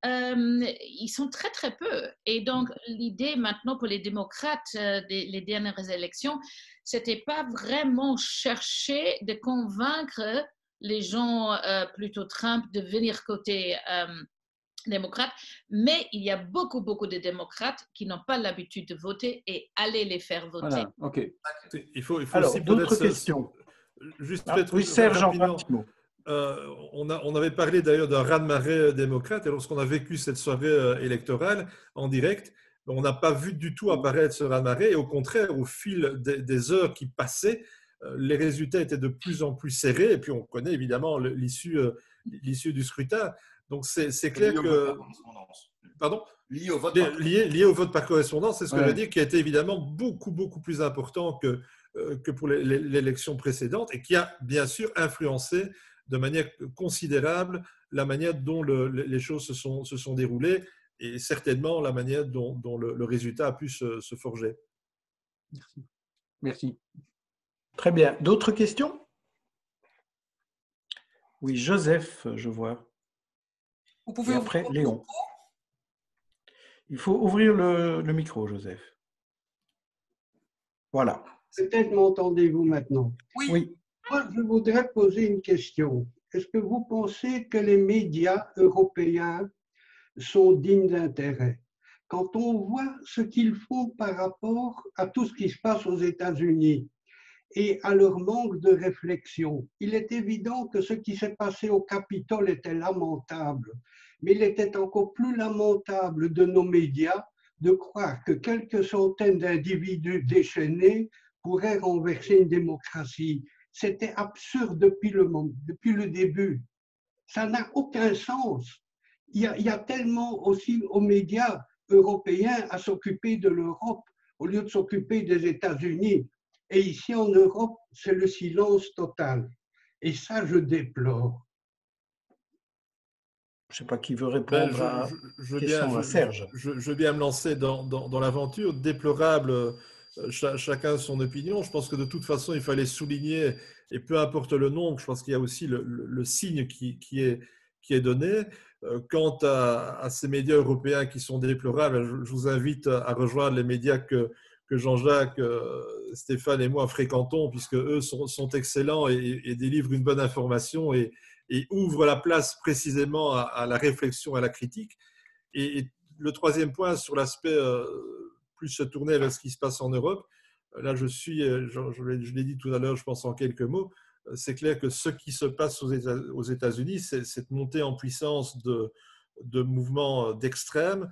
ils sont très, très peu. Et donc, l'idée maintenant pour les démocrates, les dernières élections, c'était pas vraiment chercher de convaincre les gens, plutôt Trump, de venir côté démocrates, mais il y a beaucoup, beaucoup de démocrates qui n'ont pas l'habitude de voter et allez les faire voter. Voilà, ok. Il faut Alors, aussi d'autres peut-être questions? juste Oui, Serge, encore rapidement. un petit mot. On avait parlé d'ailleurs d'un raz-de-marée démocrate et lorsqu'on a vécu cette soirée électorale en direct, on n'a pas vu du tout apparaître ce raz-de-marée et au contraire, au fil des heures qui passaient, les résultats étaient de plus en plus serrés et puis on connaît évidemment l'issue du scrutin. Donc c'est clair que… Pardon ? Lié au vote lié au vote par correspondance, c'est ce que Ouais. je veux dire, qui a été évidemment beaucoup, beaucoup plus important que pour l'élection précédente et qui a bien sûr influencé de manière considérable la manière dont les choses se sont déroulées et certainement la manière dont le résultat a pu se forger. Merci. Très bien. D'autres questions? Oui, Joseph, je vois. Vous pouvez Et ouvrir après, votre Léon. micro. Il faut ouvrir le micro, Joseph. Voilà. Peut-être m'entendez-vous maintenant. Oui. Oui. Moi, je voudrais poser une question. Est-ce que vous pensez que les médias européens sont dignes d'intérêt? Quand on voit ce qu'ils font par rapport à tout ce qui se passe aux États-Unis et à leur manque de réflexion, il est évident que ce qui s'est passé au Capitole était lamentable, mais il était encore plus lamentable de nos médias de croire que quelques centaines d'individus déchaînés pourraient renverser une démocratie. C'était absurde depuis le début. Ça n'a aucun sens. Il y a tellement aussi aux médias européens à s'occuper de l'Europe au lieu de s'occuper des États-Unis. Et ici en Europe, c'est le silence total. Et ça, je déplore. Je ne sais pas qui veut répondre à Serge. Je veux bien me lancer dans l'aventure. Déplorable, chacun son opinion. Je pense que de toute façon, il fallait souligner, et peu importe le nombre, je pense qu'il y a aussi le signe qui est donné. Quant à ces médias européens qui sont déplorables, je vous invite à rejoindre les médias que Jean-Jacques, Stéphane et moi fréquentons, puisque eux sont excellents et délivrent une bonne information et ouvrent la place précisément à la réflexion, à la critique. Et le troisième point, sur l'aspect plus se tourner vers ce qui se passe en Europe, là je l'ai dit tout à l'heure, je pense en quelques mots, c'est clair que ce qui se passe aux États-Unis, c'est cette montée en puissance de mouvements d'extrêmes.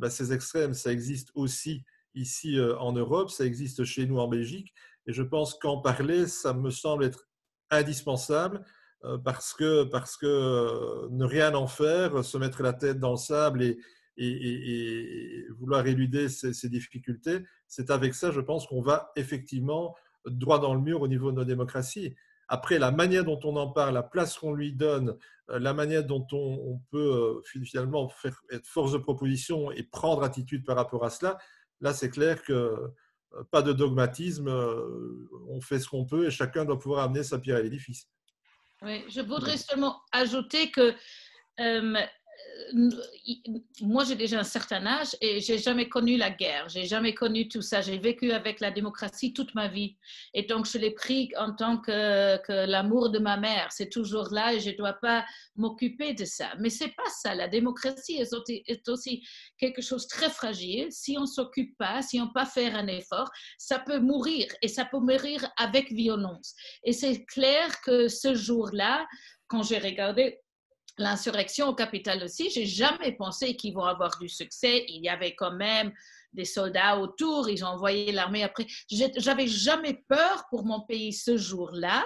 Ces extrêmes, ça existe aussi ici en Europe, ça existe chez nous en Belgique, et je pense qu'en parler, ça me semble être indispensable, parce que ne rien en faire, se mettre la tête dans le sable et vouloir éluder ces difficultés, c'est avec ça, je pense, qu'on va effectivement droit dans le mur au niveau de nos démocraties. Après, la manière dont on en parle, la place qu'on lui donne, la manière dont on peut finalement être force de proposition et prendre attitude par rapport à cela, là, c'est clair que pas de dogmatisme, on fait ce qu'on peut et chacun doit pouvoir amener sa pierre à l'édifice. Oui, je voudrais seulement ajouter que moi, j'ai déjà un certain âge et j'ai jamais connu la guerre, j'ai jamais connu tout ça. J'ai vécu avec la démocratie toute ma vie. Et donc, je l'ai pris en tant que l'amour de ma mère. C'est toujours là et je ne dois pas m'occuper de ça. Mais ce n'est pas ça. La démocratie est aussi quelque chose de très fragile. Si on ne s'occupe pas, si on ne pas faire un effort, ça peut mourir et ça peut mourir avec violence. Et c'est clair que ce jour-là, quand j'ai regardé l'insurrection au Capitole aussi, j'ai jamais pensé qu'ils vont avoir du succès. Il y avait quand même des soldats autour, ils ont envoyé l'armée après. J'avais jamais peur pour mon pays ce jour-là,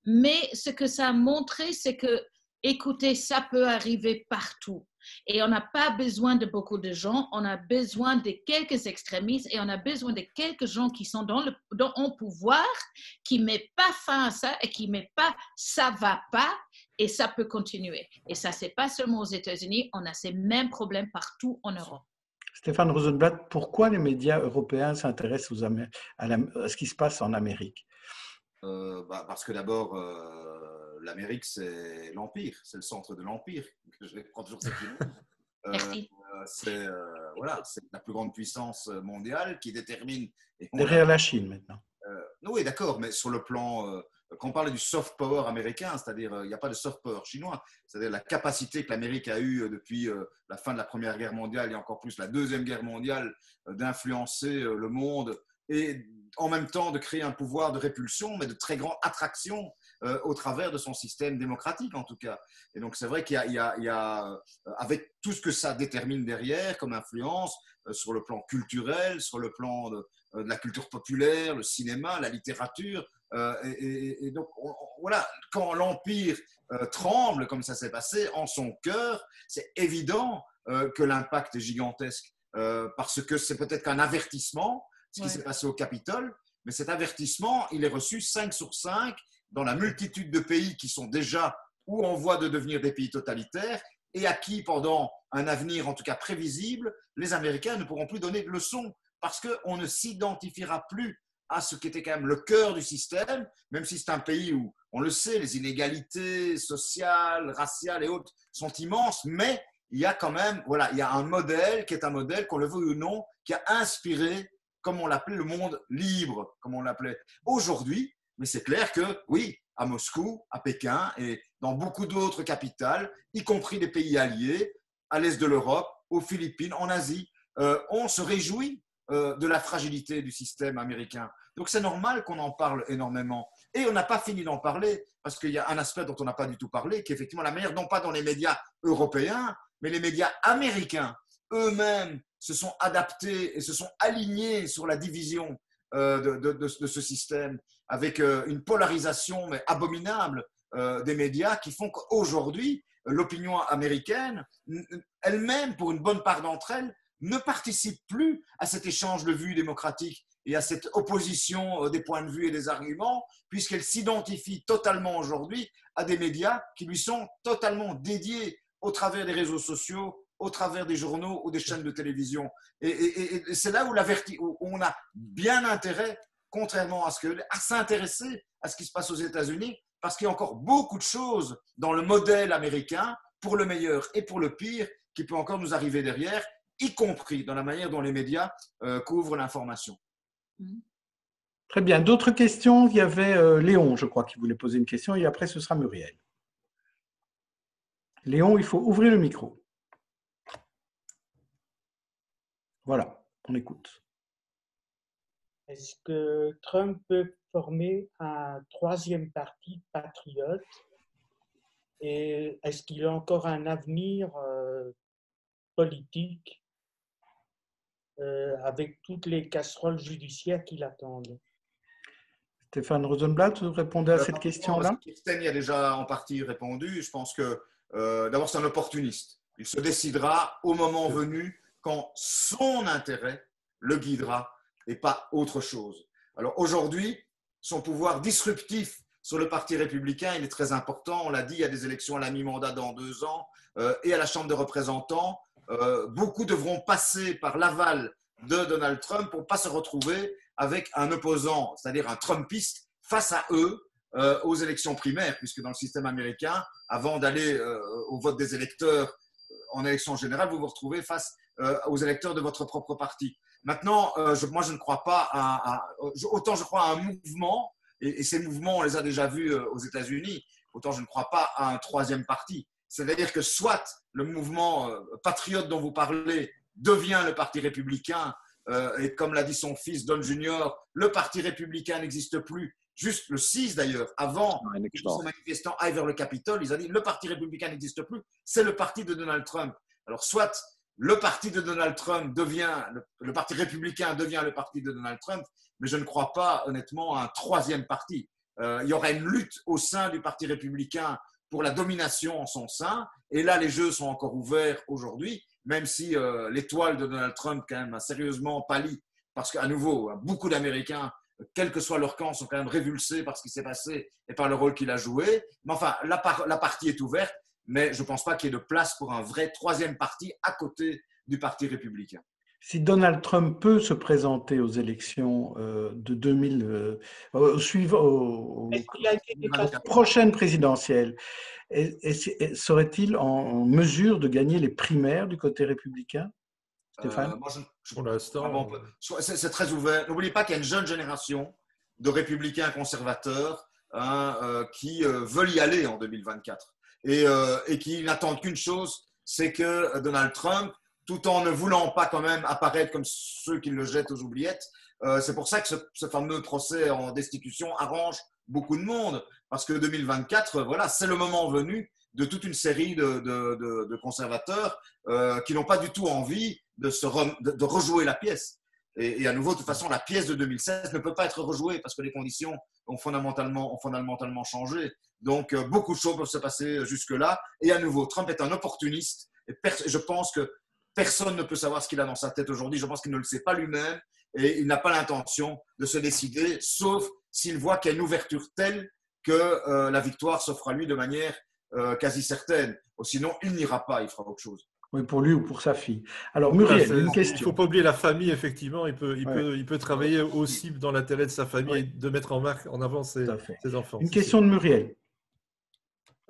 mais ce que ça a montré, c'est que, écoutez, ça peut arriver partout. Et on n'a pas besoin de beaucoup de gens, on a besoin de quelques extrémistes et on a besoin de quelques gens qui sont dans le pouvoir, qui ne mettent pas fin à ça et qui ne mettent pas « ça ne va pas » et ça peut continuer. Et ça, ce n'est pas seulement aux États-Unis, on a ces mêmes problèmes partout en Europe. Stéphane Rosenblatt, pourquoi les médias européens s'intéressent à ce qui se passe en Amérique? Parce que d'abord, l'Amérique, c'est l'Empire, c'est le centre de l'Empire. Je prends toujours cette image. C'est la plus grande puissance mondiale qui détermine. Derrière la Chine maintenant. Oui, d'accord, mais sur le plan, quand on parle du soft power américain, c'est-à-dire il n'y a pas de soft power chinois, c'est-à-dire la capacité que l'Amérique a eue depuis la fin de la Première Guerre mondiale et encore plus la Deuxième Guerre mondiale d'influencer le monde et en même temps de créer un pouvoir de répulsion, mais de très grande attraction au travers de son système démocratique en tout cas. Et donc c'est vrai qu'il y a avec tout ce que ça détermine derrière comme influence sur le plan culturel, sur le plan de la culture populaire, le cinéma, la littérature. Et donc voilà, quand l'Empire tremble comme ça s'est passé en son cœur, c'est évident que l'impact est gigantesque parce que c'est peut-être qu'un avertissement, ce qui s'est passé au Capitole, mais cet avertissement, il est reçu 5 sur 5 dans la multitude de pays qui sont déjà ou en voie de devenir des pays totalitaires et à qui, pendant un avenir en tout cas prévisible, les Américains ne pourront plus donner de leçons parce qu'on ne s'identifiera plus à ce qui était quand même le cœur du système, même si c'est un pays où, on le sait, les inégalités sociales, raciales et autres sont immenses, mais il y a quand même, voilà, il y a un modèle qui est un modèle, qu'on le veuille ou non, qui a inspiré, comme on l'appelait, le monde libre, comme on l'appelait aujourd'hui. Mais c'est clair que, oui, à Moscou, à Pékin et dans beaucoup d'autres capitales, y compris des pays alliés, à l'est de l'Europe, aux Philippines, en Asie, on se réjouit de la fragilité du système américain. Donc c'est normal qu'on en parle énormément. Et on n'a pas fini d'en parler, parce qu'il y a un aspect dont on n'a pas du tout parlé, qui est effectivement la manière, non pas dans les médias européens, mais les médias américains eux-mêmes se sont adaptés et se sont alignés sur la division de ce système, avec une polarisation mais abominable des médias qui font qu'aujourd'hui, l'opinion américaine, elle-même, pour une bonne part d'entre elles, ne participe plus à cet échange de vues démocratique et à cette opposition des points de vue et des arguments, puisqu'elle s'identifie totalement aujourd'hui à des médias qui lui sont totalement dédiés au travers des réseaux sociaux, au travers des journaux ou des chaînes de télévision. Et c'est là où on a bien intérêt, contrairement à s'intéresser à ce qui se passe aux États-Unis, parce qu'il y a encore beaucoup de choses dans le modèle américain, pour le meilleur et pour le pire, qui peut encore nous arriver derrière, y compris dans la manière dont les médias couvrent l'information. Très bien. D'autres questions? Il y avait Léon, je crois, qui voulait poser une question, et après ce sera Muriel. Léon, il faut ouvrir le micro. Voilà, on écoute. Est-ce que Trump peut former un troisième parti patriote? Et est-ce qu'il a encore un avenir politique avec toutes les casseroles judiciaires qui l'attendent? Stéphane Rosenblatt, vous répondez à cette question-là? Kirsten y a déjà en partie répondu. Je pense que d'abord, c'est un opportuniste. Il se décidera au moment venu quand son intérêt le guidera et pas autre chose. Alors aujourd'hui, son pouvoir disruptif sur le Parti républicain, il est très important. On l'a dit, il y a des élections à la mi-mandat dans 2 ans et à la Chambre des représentants. Beaucoup devront passer par l'aval de Donald Trump pour ne pas se retrouver avec un opposant, c'est-à-dire un Trumpiste, face à eux aux élections primaires, puisque dans le système américain, avant d'aller au vote des électeurs en élection générale, vous vous retrouvez face aux électeurs de votre propre parti. Maintenant, moi, je ne crois pas autant je crois à un mouvement, et ces mouvements, on les a déjà vus aux États-Unis, autant je ne crois pas à un troisième parti. C'est-à-dire que soit le mouvement patriote dont vous parlez devient le Parti républicain, et comme l'a dit son fils Don Jr., le Parti républicain n'existe plus. Juste le 6 d'ailleurs, avant que tous ces manifestants aillent vers le Capitole, ils ont dit le Parti républicain n'existe plus, c'est le parti de Donald Trump. Alors soit le parti de Donald Trump devient, le parti républicain devient le parti de Donald Trump, mais je ne crois pas honnêtement à un troisième parti. Il y aura une lutte au sein du parti républicain pour la domination en son sein, et là les jeux sont encore ouverts aujourd'hui, même si l'étoile de Donald Trump quand même a sérieusement pâli, parce qu'à nouveau, beaucoup d'Américains, quel que soit leur camp, sont quand même révulsés par ce qui s'est passé et par le rôle qu'il a joué. Mais enfin, la partie est ouverte, mais je ne pense pas qu'il y ait de place pour un vrai troisième parti à côté du parti républicain. Si Donald Trump peut se présenter aux élections de 2000, aux prochaines présidentielles, serait-il en mesure de gagner les primaires du côté républicain, Stéphane? Pour l'instant, c'est très ouvert. N'oubliez pas qu'il y a une jeune génération de républicains conservateurs qui veulent y aller en 2024 et qui n'attendent qu'une chose, c'est que Donald Trump, tout en ne voulant pas quand même apparaître comme ceux qui le jettent aux oubliettes, c'est pour ça que ce fameux procès en destitution arrange beaucoup de monde, parce que 2024, voilà, c'est le moment venu de toute une série de conservateurs qui n'ont pas du tout envie de rejouer la pièce. Et à nouveau, de toute façon, la pièce de 2016 ne peut pas être rejouée parce que les conditions ont fondamentalement changé. Donc, beaucoup de choses peuvent se passer jusque-là. Et à nouveau, Trump est un opportuniste. Et je pense que personne ne peut savoir ce qu'il a dans sa tête aujourd'hui. Je pense qu'il ne le sait pas lui-même et il n'a pas l'intention de se décider, sauf s'il voit qu'il y a une ouverture telle que la victoire s'offre à lui de manière quasi certaine. Sinon, il n'ira pas, il fera autre chose. Oui, pour lui ou pour sa fille. Alors, Muriel, une question. Il ne faut pas oublier la famille, effectivement. Il peut travailler aussi dans l'intérêt de sa famille et de mettre en avant ses enfants. Une question de Muriel.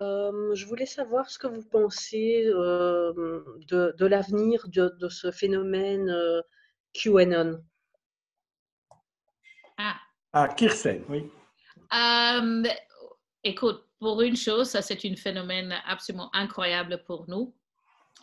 Je voulais savoir ce que vous pensez de l'avenir de ce phénomène QAnon. Kirsten, oui. Écoute, pour une chose, ça c'est un phénomène absolument incroyable pour nous.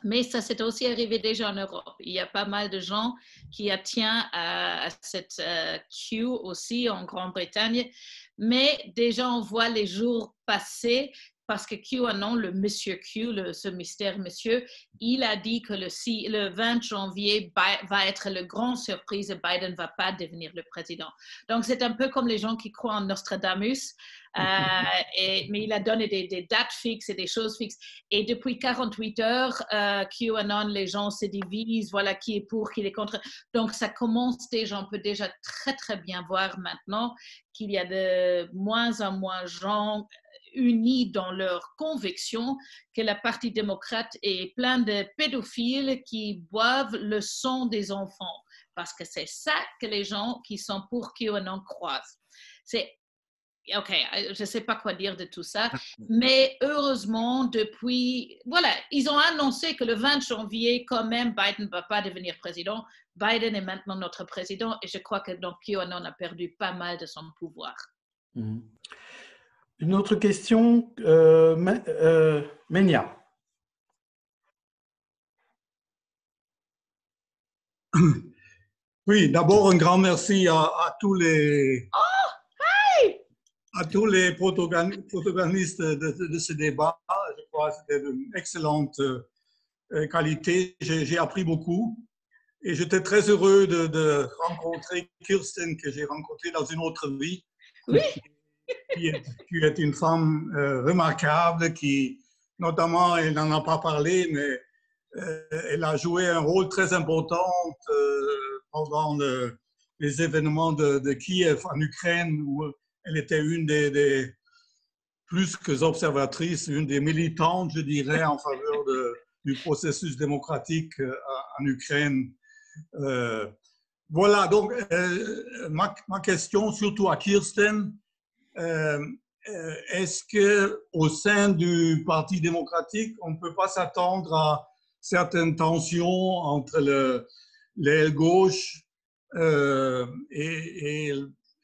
Mais ça s'est aussi arrivé déjà en Europe. Il y a pas mal de gens qui tiennent à cette Q aussi en Grande-Bretagne. Mais déjà, on voit les jours passer parce que QAnon, le monsieur Q, ce mystère monsieur, il a dit que le 20 janvier va être le grand surprise et Biden ne va pas devenir le président. Donc, c'est un peu comme les gens qui croient en Nostradamus. Mais il a donné des dates fixes et des choses fixes. Et depuis 48 heures, QAnon, les gens se divisent, voilà qui est pour, qui est contre. Donc, ça commence déjà, on peut déjà très, très bien voir maintenant qu'il y a de moins en moins de gens unis dans leurs convictions, que le Parti démocrate est plein de pédophiles qui boivent le sang des enfants. Parce que c'est ça que les gens qui sont pour QAnon croient. OK, je ne sais pas quoi dire de tout ça, mais heureusement, voilà, ils ont annoncé que le 20 janvier, quand même, Biden ne va pas devenir président. Biden est maintenant notre président et je crois que donc QAnon a perdu pas mal de son pouvoir. Une autre question, Menia. Oui, d'abord un grand merci à tous les... à tous les protagonistes de ce débat. Je crois que c'était d'une excellente qualité. J'ai appris beaucoup et j'étais très heureux de rencontrer Kirsten, que j'ai rencontrée dans une autre vie. Oui. Qui est une femme remarquable qui, notamment, elle n'en a pas parlé, mais elle a joué un rôle très important pendant les événements de Kiev en Ukraine, où elle était une des plus que observatrices, une des militantes, je dirais, en faveur du processus démocratique en Ukraine. Voilà, donc ma question, surtout à Kirsten, est-ce qu'au sein du Parti démocratique, on ne peut pas s'attendre à certaines tensions entre l'aile gauche et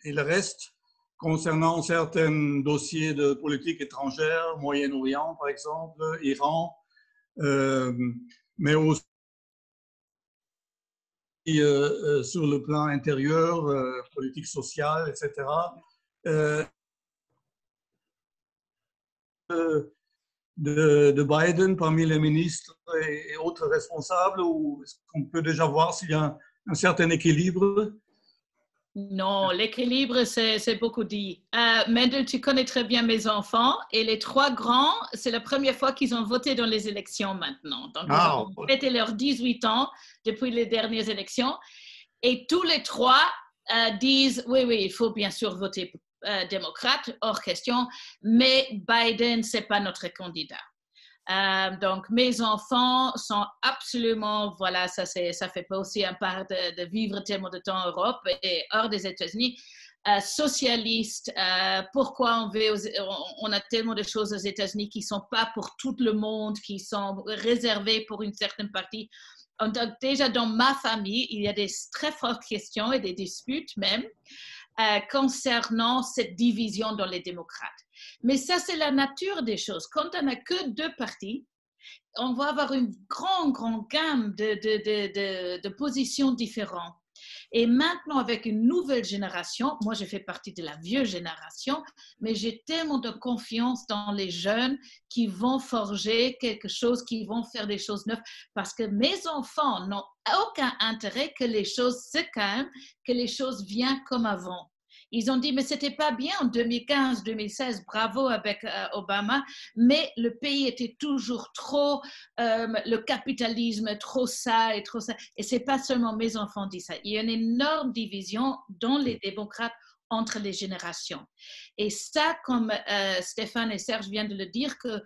le reste concernant certains dossiers de politique étrangère, Moyen-Orient par exemple, Iran, mais aussi sur le plan intérieur, politique sociale, etc. de Biden parmi les ministres et autres responsables, ou est-ce qu'on peut déjà voir s'il y a un certain équilibre? Non, l'équilibre, c'est beaucoup dit. Mendel, tu connais très bien mes enfants et les 3 grands, c'est la première fois qu'ils ont voté dans les élections maintenant. Donc, ils ont fêté leurs 18 ans depuis les dernières élections et tous les 3 disent oui, il faut bien sûr voter démocrate, hors question, mais Biden, ce n'est pas notre candidat. Donc, mes enfants sont absolument, voilà, ça fait pas aussi un part de vivre tellement de temps en Europe et hors des États-Unis, socialistes. Pourquoi on a tellement de choses aux États-Unis qui sont pas pour tout le monde, qui sont réservées pour une certaine partie. Donc, déjà dans ma famille, il y a des très fortes questions et des disputes même concernant cette division dans les démocrates. Mais ça, c'est la nature des choses. Quand on n'a que 2 partis, on va avoir une grande gamme de positions différentes. Et maintenant, avec une nouvelle génération, moi, je fais partie de la vieille génération, mais j'ai tellement de confiance dans les jeunes qui vont forger quelque chose, qui vont faire des choses neuves, parce que mes enfants n'ont aucun intérêt que les choses se calment, que les choses viennent comme avant. Ils ont dit, mais ce n'était pas bien en 2015, 2016, bravo avec Obama, mais le pays était toujours trop, le capitalisme, trop ça. Et ce n'est pas seulement mes enfants qui disent ça. Il y a une énorme division dans les démocrates entre les générations. Et ça, comme Stéphane et Serge viennent de le dire, que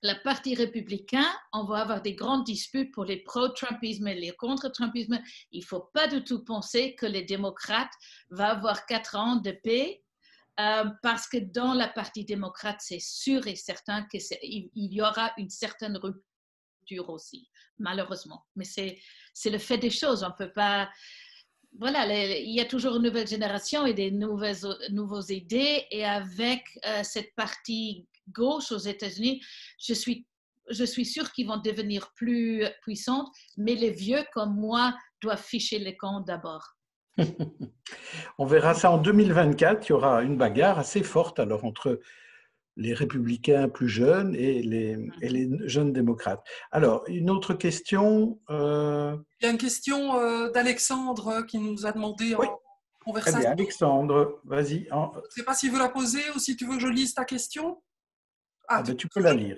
le parti républicain, on va avoir des grandes disputes pour les pro-Trumpisme et les contre-Trumpisme. Il ne faut pas du tout penser que les démocrates vont avoir 4 ans de paix parce que dans la partie démocrate, c'est sûr et certain qu'il y aura une certaine rupture aussi, malheureusement. Mais c'est le fait des choses. On ne peut pas... Voilà, il y a toujours une nouvelle génération et des nouvelles idées. Et avec cette partie gauche aux États-Unis, je suis sûre qu'ils vont devenir plus puissantes, mais les vieux comme moi doivent ficher les camps d'abord. On verra ça en 2024. Il y aura une bagarre assez forte alors entre les républicains plus jeunes et les jeunes démocrates. Alors, une autre question. Il y a une question d'Alexandre qui nous a demandé en conversation. Très bien, Alexandre, vas-y. Je ne sais pas si vous la posez ou si tu veux que je lise ta question. Tu peux la lire.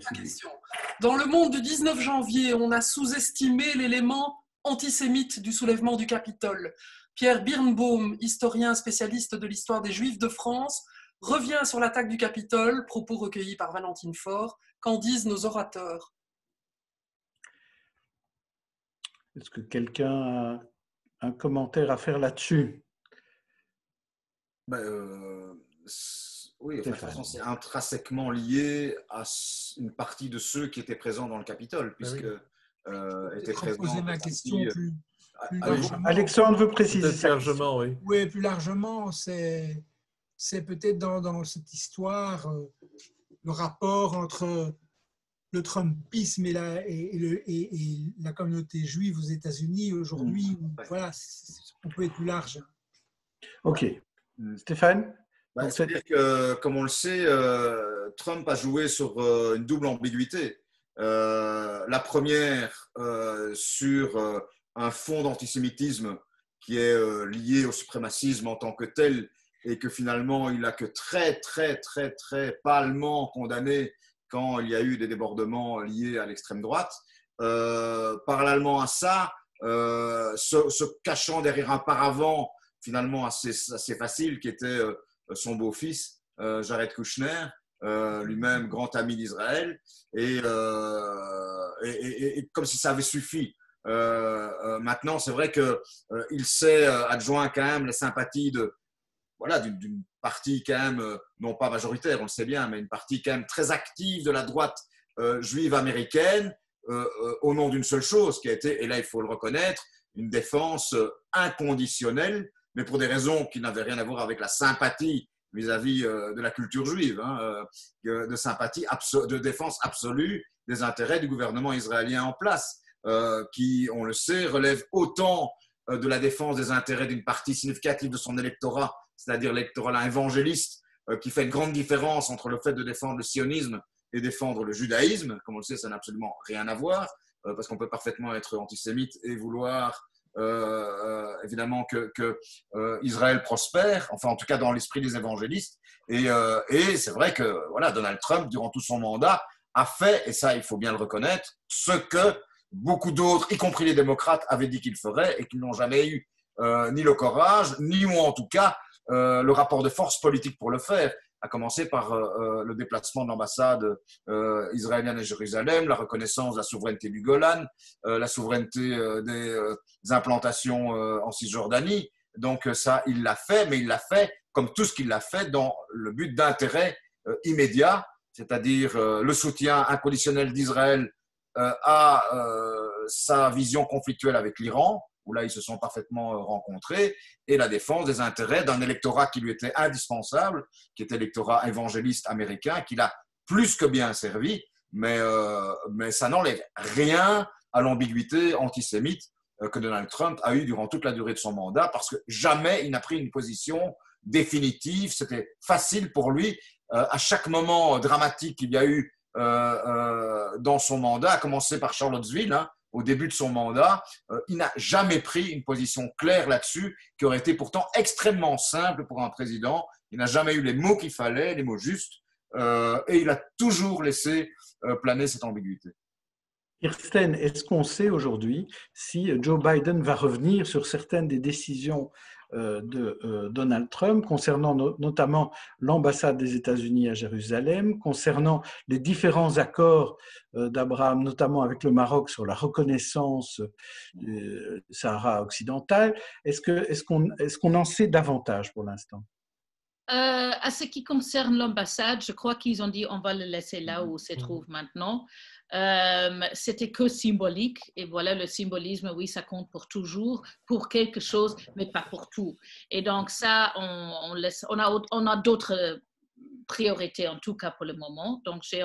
Dans le Monde du 19 janvier, on a sous-estimé l'élément antisémite du soulèvement du Capitole. Pierre Birnbaum, historien spécialiste de l'histoire des Juifs de France, revient sur l'attaque du Capitole, propos recueillis par Valentine Faure. Qu'en disent nos orateurs? Est-ce que quelqu'un a un commentaire à faire là-dessus? Oui, de toute façon, c'est intrinsèquement lié à une partie de ceux qui étaient présents dans le Capitole, puisque étaient présents. Poser ma question plus largement. Alexandre veut préciser ça. Oui, plus largement, c'est peut-être dans cette histoire le rapport entre le Trumpisme et la communauté juive aux États-Unis aujourd'hui. Voilà, on peut être plus large. Ok. Stéphane? C'est-à-dire que, comme on le sait, Trump a joué sur une double ambiguïté. La première, sur un fond d'antisémitisme qui est lié au suprémacisme en tant que tel, et que finalement, il n'a que très pâlement condamné quand il y a eu des débordements liés à l'extrême droite. Parallèlement à ça, se cachant derrière un paravent finalement assez facile, qui était son beau-fils, Jared Kushner, lui-même grand ami d'Israël, et comme si ça avait suffi. Maintenant, c'est vrai qu'il s'est adjoint quand même la sympathie d'une partie quand même, non pas majoritaire, on le sait bien, mais une partie quand même très active de la droite juive américaine, au nom d'une seule chose, qui a été, et là il faut le reconnaître, une défense inconditionnelle, mais pour des raisons qui n'avaient rien à voir avec la sympathie vis-à-vis de la culture juive, de sympathie, de défense absolue des intérêts du gouvernement israélien en place, qui, on le sait, relève autant de la défense des intérêts d'une partie significative de son électorat, c'est-à-dire l'électorat évangéliste qui fait une grande différence entre le fait de défendre le sionisme et défendre le judaïsme. Comme on le sait, ça n'a absolument rien à voir, parce qu'on peut parfaitement être antisémite et vouloir évidemment que Israël prospère, enfin en tout cas dans l'esprit des évangélistes. Et c'est vrai que voilà, Donald Trump, durant tout son mandat, a fait, et ça il faut bien le reconnaître, ce que beaucoup d'autres, y compris les démocrates, avaient dit qu'ils feraient et qu'ils n'ont jamais eu ni le courage, ni ou en tout cas le rapport de force politique pour le faire, à commencer par le déplacement de l'ambassade israélienne à Jérusalem, la reconnaissance de la souveraineté du Golan, la souveraineté des implantations en Cisjordanie. Donc ça, il l'a fait, mais il l'a fait comme tout ce qu'il a fait dans le but d'intérêt immédiat, c'est-à-dire le soutien inconditionnel d'Israël à sa vision conflictuelle avec l'Iran, où là ils se sont parfaitement rencontrés, et la défense des intérêts d'un électorat qui lui était indispensable, qui était l'électorat évangéliste américain, qui l'a plus que bien servi, mais ça n'enlève rien à l'ambiguïté antisémite que Donald Trump a eue durant toute la durée de son mandat, parce que jamais il n'a pris une position définitive. C'était facile pour lui, à chaque moment dramatique qu'il y a eu dans son mandat, à commencer par Charlottesville, au début de son mandat, il n'a jamais pris une position claire là-dessus, qui aurait été pourtant extrêmement simple pour un président. Il n'a jamais eu les mots qu'il fallait, les mots justes, et il a toujours laissé planer cette ambiguïté. Kirsten, est-ce qu'on sait aujourd'hui si Joe Biden va revenir sur certaines des décisions de Donald Trump concernant notamment l'ambassade des États-Unis à Jérusalem, concernant les différents accords d'Abraham, notamment avec le Maroc sur la reconnaissance du Sahara occidental? Est-ce qu'on en sait davantage pour l'instant? À ce qui concerne l'ambassade, je crois qu'ils ont dit on va le laisser là où il se trouve maintenant. C'était que symbolique, et voilà, le symbolisme, oui, ça compte pour toujours, pour quelque chose, mais pas pour tout. Et donc ça, on a d'autres priorités en tout cas pour le moment. Donc si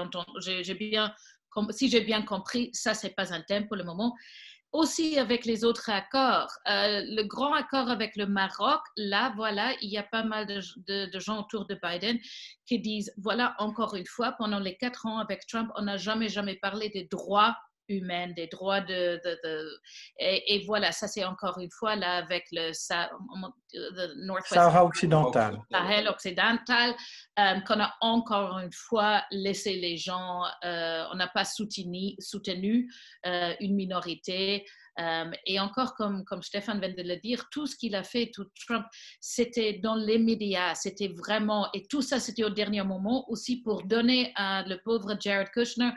j'ai bien compris, ça c'est pas un thème pour le moment. Aussi avec les autres accords, le grand accord avec le Maroc, là, voilà, il y a pas mal de gens autour de Biden qui disent, voilà, encore une fois, pendant les 4 ans avec Trump, on n'a jamais parlé des droits humains, des droits et voilà, ça c'est encore une fois là avec le Northwest Sahara occidental. Sahel occidental, qu'on a encore une fois laissé les gens, on n'a pas soutenu une minorité. Et encore, comme Stéphane vient de le dire, tout ce qu'il a fait, tout Trump, c'était dans les médias, c'était vraiment, et tout ça, c'était au dernier moment aussi pour donner à le pauvre Jared Kushner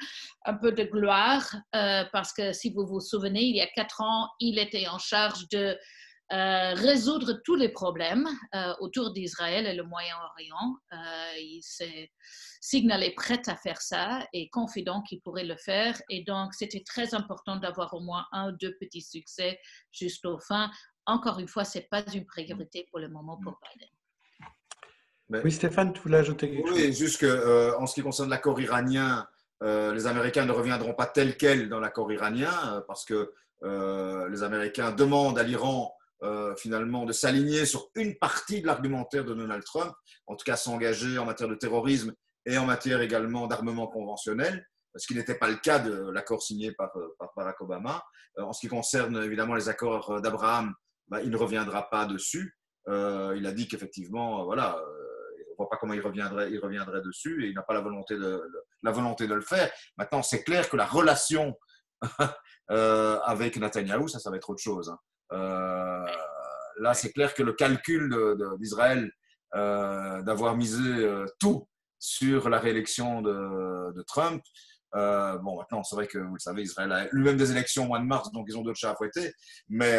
un peu de gloire, parce que si vous vous souvenez, il y a 4 ans, il était en charge de résoudre tous les problèmes autour d'Israël et le Moyen-Orient. Il s'est signalé prêt à faire ça et confident qu'il pourrait le faire. Et donc, c'était très important d'avoir au moins 1 ou 2 petits succès juste au fin. Encore une fois, ce n'est pas une priorité pour le moment pour Biden. Oui, Stéphane, tu voulais ajouter quelque chose? Oui, juste qu'en ce qui concerne l'accord iranien, les Américains ne reviendront pas tels quels dans l'accord iranien parce que les Américains demandent à l'Iran finalement de s'aligner sur une partie de l'argumentaire de Donald Trump, en tout cas s'engager en matière de terrorisme et en matière également d'armement conventionnel, ce qui n'était pas le cas de l'accord signé par Barack Obama. En ce qui concerne évidemment les accords d'Abraham, il ne reviendra pas dessus. Il a dit qu'effectivement, voilà, on ne voit pas comment il reviendrait dessus et il n'a pas la volonté de le faire. Maintenant, c'est clair que la relation avec Netanyahou, ça va être autre chose. Là, c'est clair que le calcul d'Israël d'avoir misé tout sur la réélection de Trump, bon, maintenant, c'est vrai que, vous le savez, Israël a lui-même des élections au mois de mars, donc ils ont d'autres chats à fouetter, mais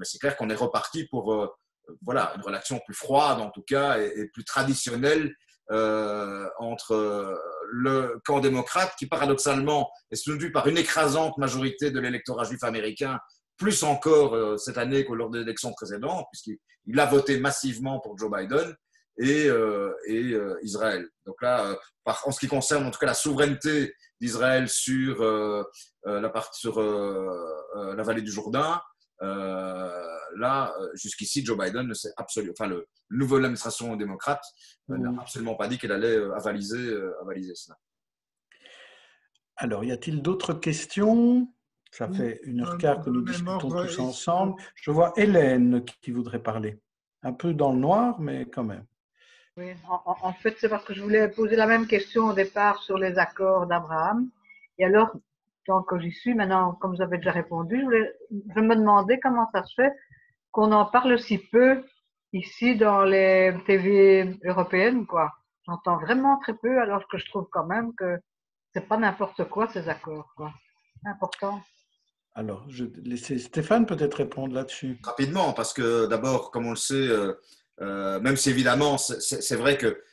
c'est clair qu'on est reparti pour voilà, une relation plus froide, en tout cas, et plus traditionnelle entre le camp démocrate, qui paradoxalement est soutenu par une écrasante majorité de l'électorat juif américain, plus encore cette année que lors des élections précédentes, puisqu'il a voté massivement pour Joe Biden, et Israël. Donc là, en ce qui concerne en tout cas la souveraineté d'Israël sur la vallée du Jourdain, Là, jusqu'ici, Joe Biden ne s'est absolument, enfin, le nouveau administration démocrate n'a absolument pas dit qu'elle allait avaliser cela. Alors, y a-t-il d'autres questions? Ça fait 1h15 que nous discutons tous ensemble. Je vois Hélène qui voudrait parler. Un peu dans le noir, mais quand même. Oui, en fait, c'est parce que je voulais poser la même question au départ sur les accords d'Abraham. Et alors, tant que j'y suis, maintenant, comme vous avez déjà répondu, je me demandais comment ça se fait qu'on en parle si peu ici dans les TV européennes, quoi. J'entends vraiment très peu, alors que je trouve quand même que c'est pas n'importe quoi ces accords, quoi. Important. Alors, je vais laisser Stéphane peut-être répondre là-dessus. Rapidement, parce que d'abord, comme on le sait, même si évidemment, c'est vrai que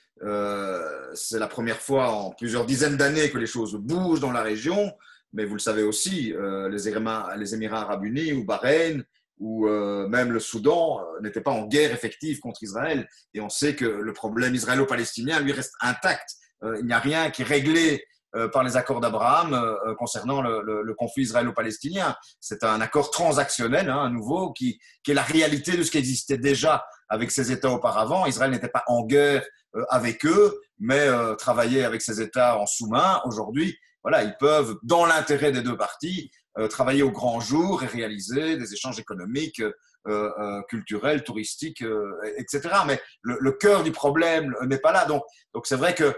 c'est la première fois en plusieurs dizaines d'années que les choses bougent dans la région, mais vous le savez aussi, les Émirats arabes unis ou Bahreïn ou même le Soudan n'étaient pas en guerre effective contre Israël. Et on sait que le problème israélo-palestinien, lui, reste intact. Il n'y a rien qui est réglé par les accords d'Abraham concernant le conflit israélo-palestinien. C'est un accord transactionnel, à nouveau, qui est la réalité de ce qui existait déjà avec ces États auparavant. Israël n'était pas en guerre avec eux, mais travaillait avec ces États en sous-main. Aujourd'hui, voilà, ils peuvent, dans l'intérêt des deux parties, travailler au grand jour et réaliser des échanges économiques, culturels, touristiques, etc. Mais le cœur du problème n'est pas là. Donc c'est vrai que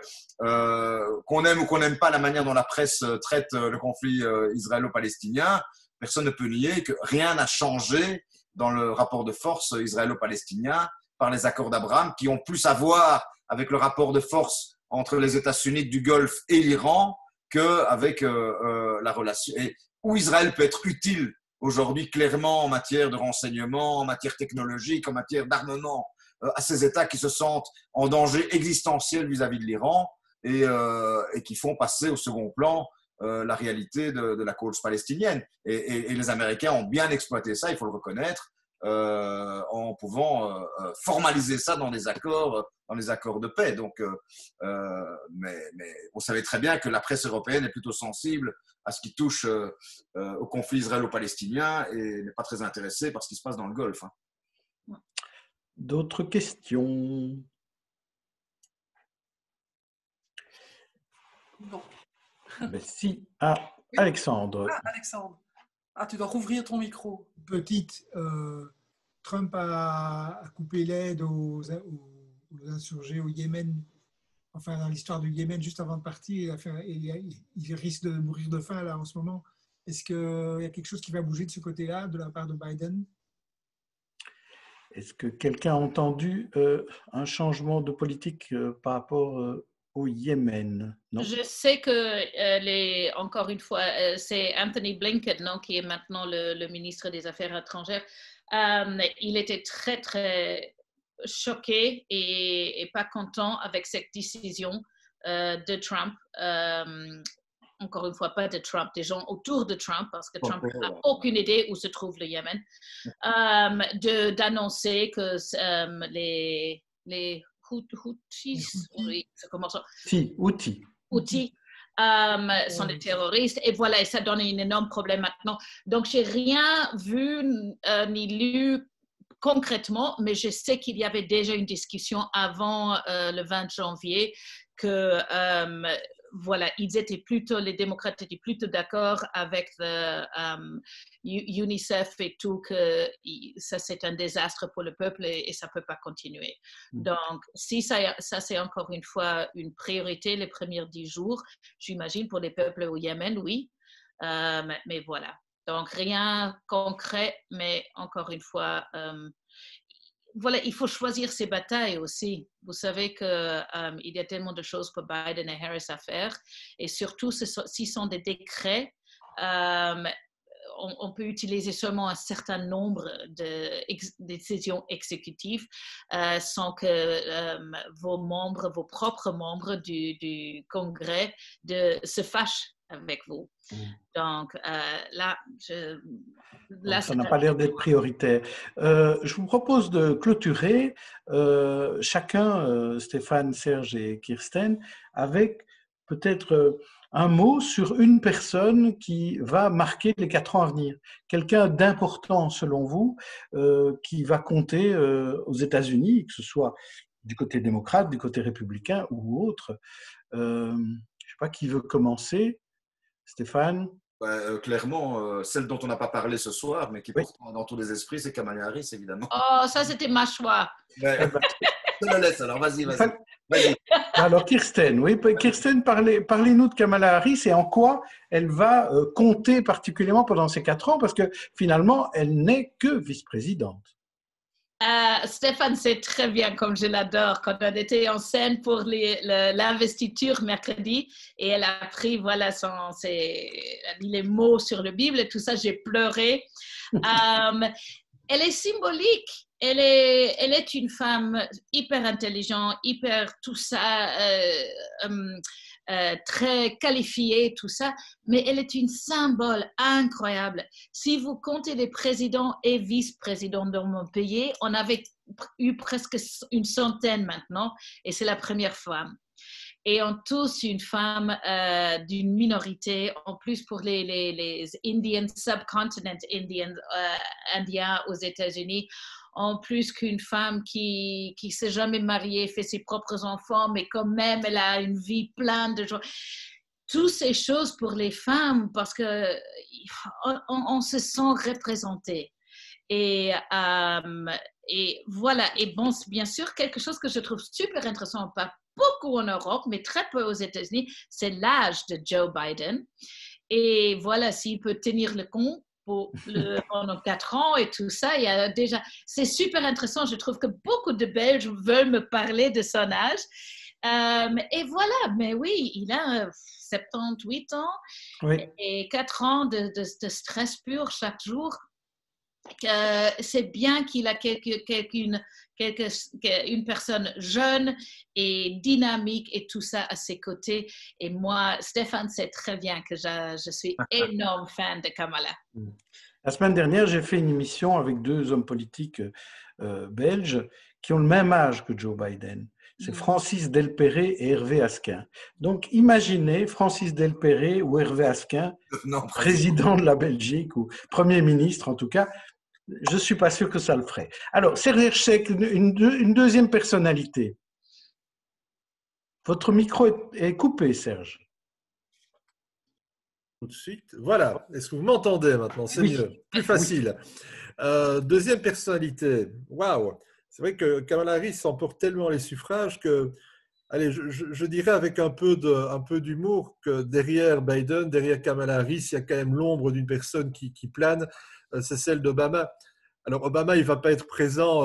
qu'on aime ou qu'on n'aime pas la manière dont la presse traite le conflit israélo-palestinien, personne ne peut nier que rien n'a changé dans le rapport de force israélo-palestinien par les accords d'Abraham, qui ont plus à voir avec le rapport de force entre les États sunnites du Golfe et l'Iran qu'avec la relation. Et où Israël peut être utile aujourd'hui clairement en matière de renseignement, en matière technologique, en matière d'armement à ces États qui se sentent en danger existentiel vis-à-vis de l'Iran et qui font passer au second plan la réalité de la cause palestinienne. Et les Américains ont bien exploité ça, il faut le reconnaître, en pouvant formaliser ça dans des accords de paix. Donc, mais on savait très bien que la presse européenne est plutôt sensible à ce qui touche au conflit israélo-palestinien et n'est pas très intéressée par ce qui se passe dans le Golfe. D'autres questions? Non. Ben, si. Ah, Alexandre. Ah, Alexandre. Ah, tu dois rouvrir ton micro. Petite, Trump a coupé l'aide aux insurgés au Yémen, enfin dans l'histoire du Yémen juste avant de partir. Il risque de mourir de faim là en ce moment. Est-ce qu'il y a quelque chose qui va bouger de ce côté-là de la part de Biden? Est-ce que quelqu'un a entendu un changement de politique par rapport au Yémen? Non. Je sais que, encore une fois, c'est Anthony Blinken, non, qui est maintenant le ministre des Affaires étrangères. Il était très, très choqué et pas content avec cette décision de Trump. Encore une fois, pas de Trump, des gens autour de Trump, parce que Trump n'a aucune idée où se trouve le Yémen, d'annoncer que les Houthis, oui, ça commence. Houthis sont des terroristes, et voilà, et ça donne un énorme problème maintenant. Donc, j'ai rien vu ni lu concrètement, mais je sais qu'il y avait déjà une discussion avant le 20 janvier que voilà, les démocrates étaient plutôt d'accord avec UNICEF et tout, que ça c'est un désastre pour le peuple et ça ne peut pas continuer. Donc, si ça c'est encore une fois une priorité les premiers 10 jours, j'imagine pour les peuples au Yémen, oui. Mais voilà. Donc, rien concret, mais encore une fois, voilà, il faut choisir ses batailles aussi. Vous savez qu'il y a tellement de choses pour Biden et Harris à faire. Et surtout, s'ils sont des décrets, on peut utiliser seulement un certain nombre de décisions exécutives sans que vos propres membres du Congrès se fâchent avec vous. Donc là, ça n'a pas l'air d'être prioritaire. Je vous propose de clôturer chacun, Stéphane, Serge et Kirsten, avec peut-être un mot sur une personne qui va marquer les 4 ans à venir. Quelqu'un d'important, selon vous, qui va compter aux États-Unis, que ce soit du côté démocrate, du côté républicain ou autre. Je ne sais pas qui veut commencer. Stéphane? Clairement, celle dont on n'a pas parlé ce soir, mais qui Oui. pourtant dans tous les esprits, c'est Kamala Harris, évidemment. Oh, ça, c'était ma choix. Ouais. Je te le laisse, alors vas-y. Alors, Kirsten, oui, Kirsten, parlez-nous de Kamala Harris et en quoi elle va compter particulièrement pendant ces 4 ans, parce que finalement, elle n'est que vice-présidente. Stéphane sait très bien comme je l'adore quand on était en scène pour l'investiture mercredi et elle a pris les mots sur la Bible et tout ça, j'ai pleuré. Elle est symbolique, elle est une femme hyper intelligente, hyper tout ça, très qualifiée, tout ça, mais elle est une symbole incroyable. Si vous comptez les présidents et vice-présidents dans mon pays, on avait eu presque une centaine maintenant, et c'est la première femme. Et en tous une femme d'une minorité, en plus pour les Indian, subcontinent indiens aux États-Unis, en plus qu'une femme qui s'est jamais mariée, fait ses propres enfants, mais quand même, elle a une vie pleine de joie. Toutes ces choses pour les femmes, parce qu'on se sent représenté. Et voilà. Et bon, bien sûr, quelque chose que je trouve super intéressant, pas beaucoup en Europe, mais très peu aux États-Unis, c'est l'âge de Joe Biden. Et voilà, s'il peut tenir le compte pendant 4 ans et tout ça, il y a déjà, c'est super intéressant. Je trouve que beaucoup de Belges veulent me parler de son âge. Et voilà, mais oui, il a 78 ans oui. Et 4 ans de stress pur chaque jour. C'est bien qu'il a une personne jeune et dynamique et tout ça à ses côtés. Et moi, Stéphane sait très bien que je suis énorme fan de Kamala. La semaine dernière, j'ai fait une émission avec 2 hommes politiques belges qui ont le même âge que Joe Biden. C'est Francis Delperré et Hervé Asquin. Donc, imaginez Francis Delperré ou Hervé Asquin, président de la Belgique ou Premier ministre en tout cas. Je ne suis pas sûr que ça le ferait. Alors, Serge Hershek, une deuxième personnalité. Votre micro est coupé, Serge. Tout de suite. Voilà. Est-ce que vous m'entendez maintenant? C'est mieux. Plus facile. Oui. Deuxième personnalité. Waouh! C'est vrai que Kamala Harris emporte tellement les suffrages que, allez, je dirais avec un peu d'humour que derrière Biden, derrière Kamala Harris, il y a quand même l'ombre d'une personne qui plane. C'est celle d'Obama. Alors, Obama, il ne va pas être présent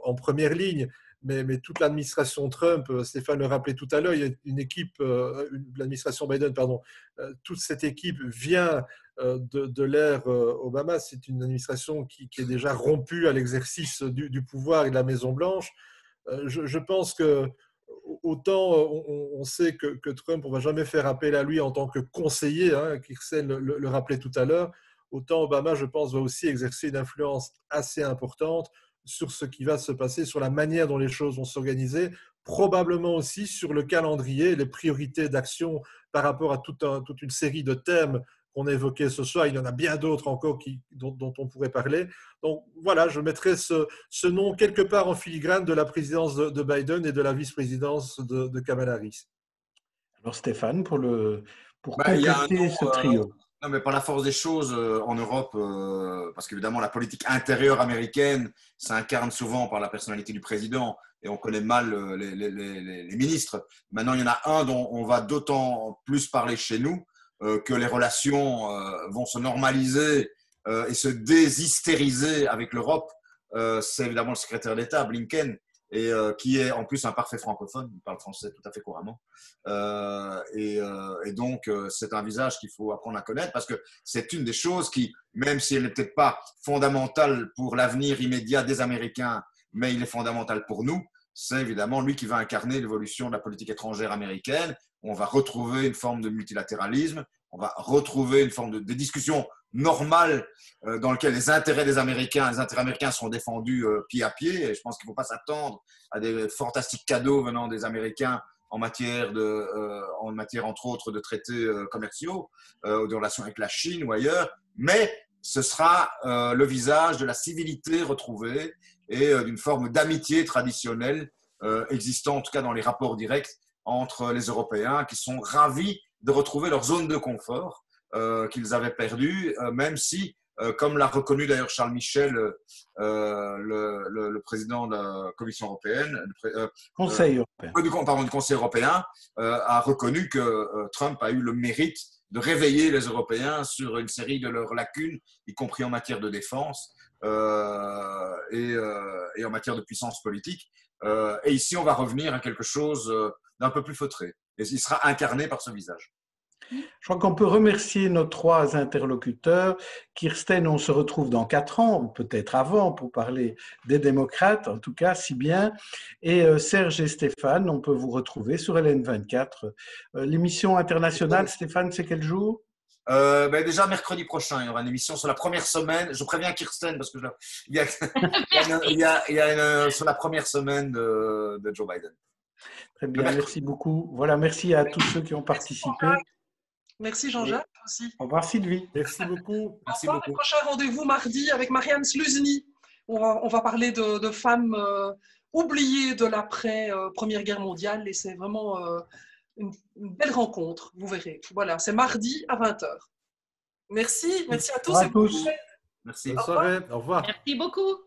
en première ligne, mais toute l'administration Trump, Stéphane le rappelait tout à l'heure, il y a une équipe, l'administration Biden, pardon, toute cette équipe vient de l'ère Obama. C'est une administration qui est déjà rompue à l'exercice du pouvoir et de la Maison-Blanche. Je pense que autant on sait que Trump, on ne va jamais faire appel à lui en tant que conseiller, hein, Kirsten le rappelait tout à l'heure, autant Obama, je pense, va aussi exercer une influence assez importante sur ce qui va se passer, sur la manière dont les choses vont s'organiser, probablement aussi sur le calendrier, les priorités d'action par rapport à toute une série de thèmes qu'on a évoqués ce soir. Il y en a bien d'autres encore dont on pourrait parler. Donc voilà, je mettrai ce nom quelque part en filigrane de la présidence de Biden et de la vice-présidence de Kamala Harris. Alors Stéphane, pour compléter ce trio. Non, mais par la force des choses en Europe, parce qu'évidemment, la politique intérieure américaine s'incarne souvent par la personnalité du président et on connaît mal les ministres. Maintenant, il y en a un dont on va d'autant plus parler chez nous que les relations vont se normaliser et se déshystériser avec l'Europe. C'est évidemment le secrétaire d'État, Blinken, et qui est en plus un parfait francophone, il parle français tout à fait couramment. Et donc, c'est un visage qu'il faut apprendre à connaître parce que c'est une des choses qui, même si elle n'est peut-être pas fondamentale pour l'avenir immédiat des Américains, mais il est fondamental pour nous, c'est évidemment lui qui va incarner l'évolution de la politique étrangère américaine. On va retrouver une forme de multilatéralisme, on va retrouver une forme de discussion normale dans lequel les intérêts américains sont défendus pied à pied. Et je pense qu'il ne faut pas s'attendre à des fantastiques cadeaux venant des Américains en matière entre autres de traités commerciaux, de relations avec la Chine ou ailleurs, mais ce sera le visage de la civilité retrouvée et d'une forme d'amitié traditionnelle existant en tout cas dans les rapports directs entre les Européens qui sont ravis de retrouver leur zone de confort qu'ils avaient perdue, même si, comme l'a reconnu d'ailleurs Charles Michel, le président de la Commission européenne, Conseil européen. Du Conseil européen, a reconnu que Trump a eu le mérite de réveiller les Européens sur une série de leurs lacunes, y compris en matière de défense et en matière de puissance politique. Et ici, on va revenir à quelque chose d'un peu plus feutré. Et il sera incarné par ce visage. Je crois qu'on peut remercier nos 3 interlocuteurs. Kirsten, on se retrouve dans 4 ans, ou peut-être avant, pour parler des démocrates, en tout cas, si bien. Et Serge et Stéphane, on peut vous retrouver sur LN24. L'émission internationale, Stéphane, c'est quel jour? Déjà mercredi prochain, il y aura une émission sur la première semaine. Je préviens Kirsten parce que il y a sur la première semaine de Joe Biden. Très bien, merci beaucoup. Voilà, merci à tous ceux qui ont participé. Merci Jean-Jacques aussi. Au revoir Sylvie. Merci beaucoup. Merci beaucoup. Le prochain rendez-vous mardi avec Marianne Sluzny. On va parler de femmes oubliées de l'après-Première Guerre mondiale et c'est vraiment une belle rencontre, vous verrez. Voilà, c'est mardi à 20h. Merci à tous. Au revoir à tous. Merci. Bonne soirée. Au revoir. Merci beaucoup.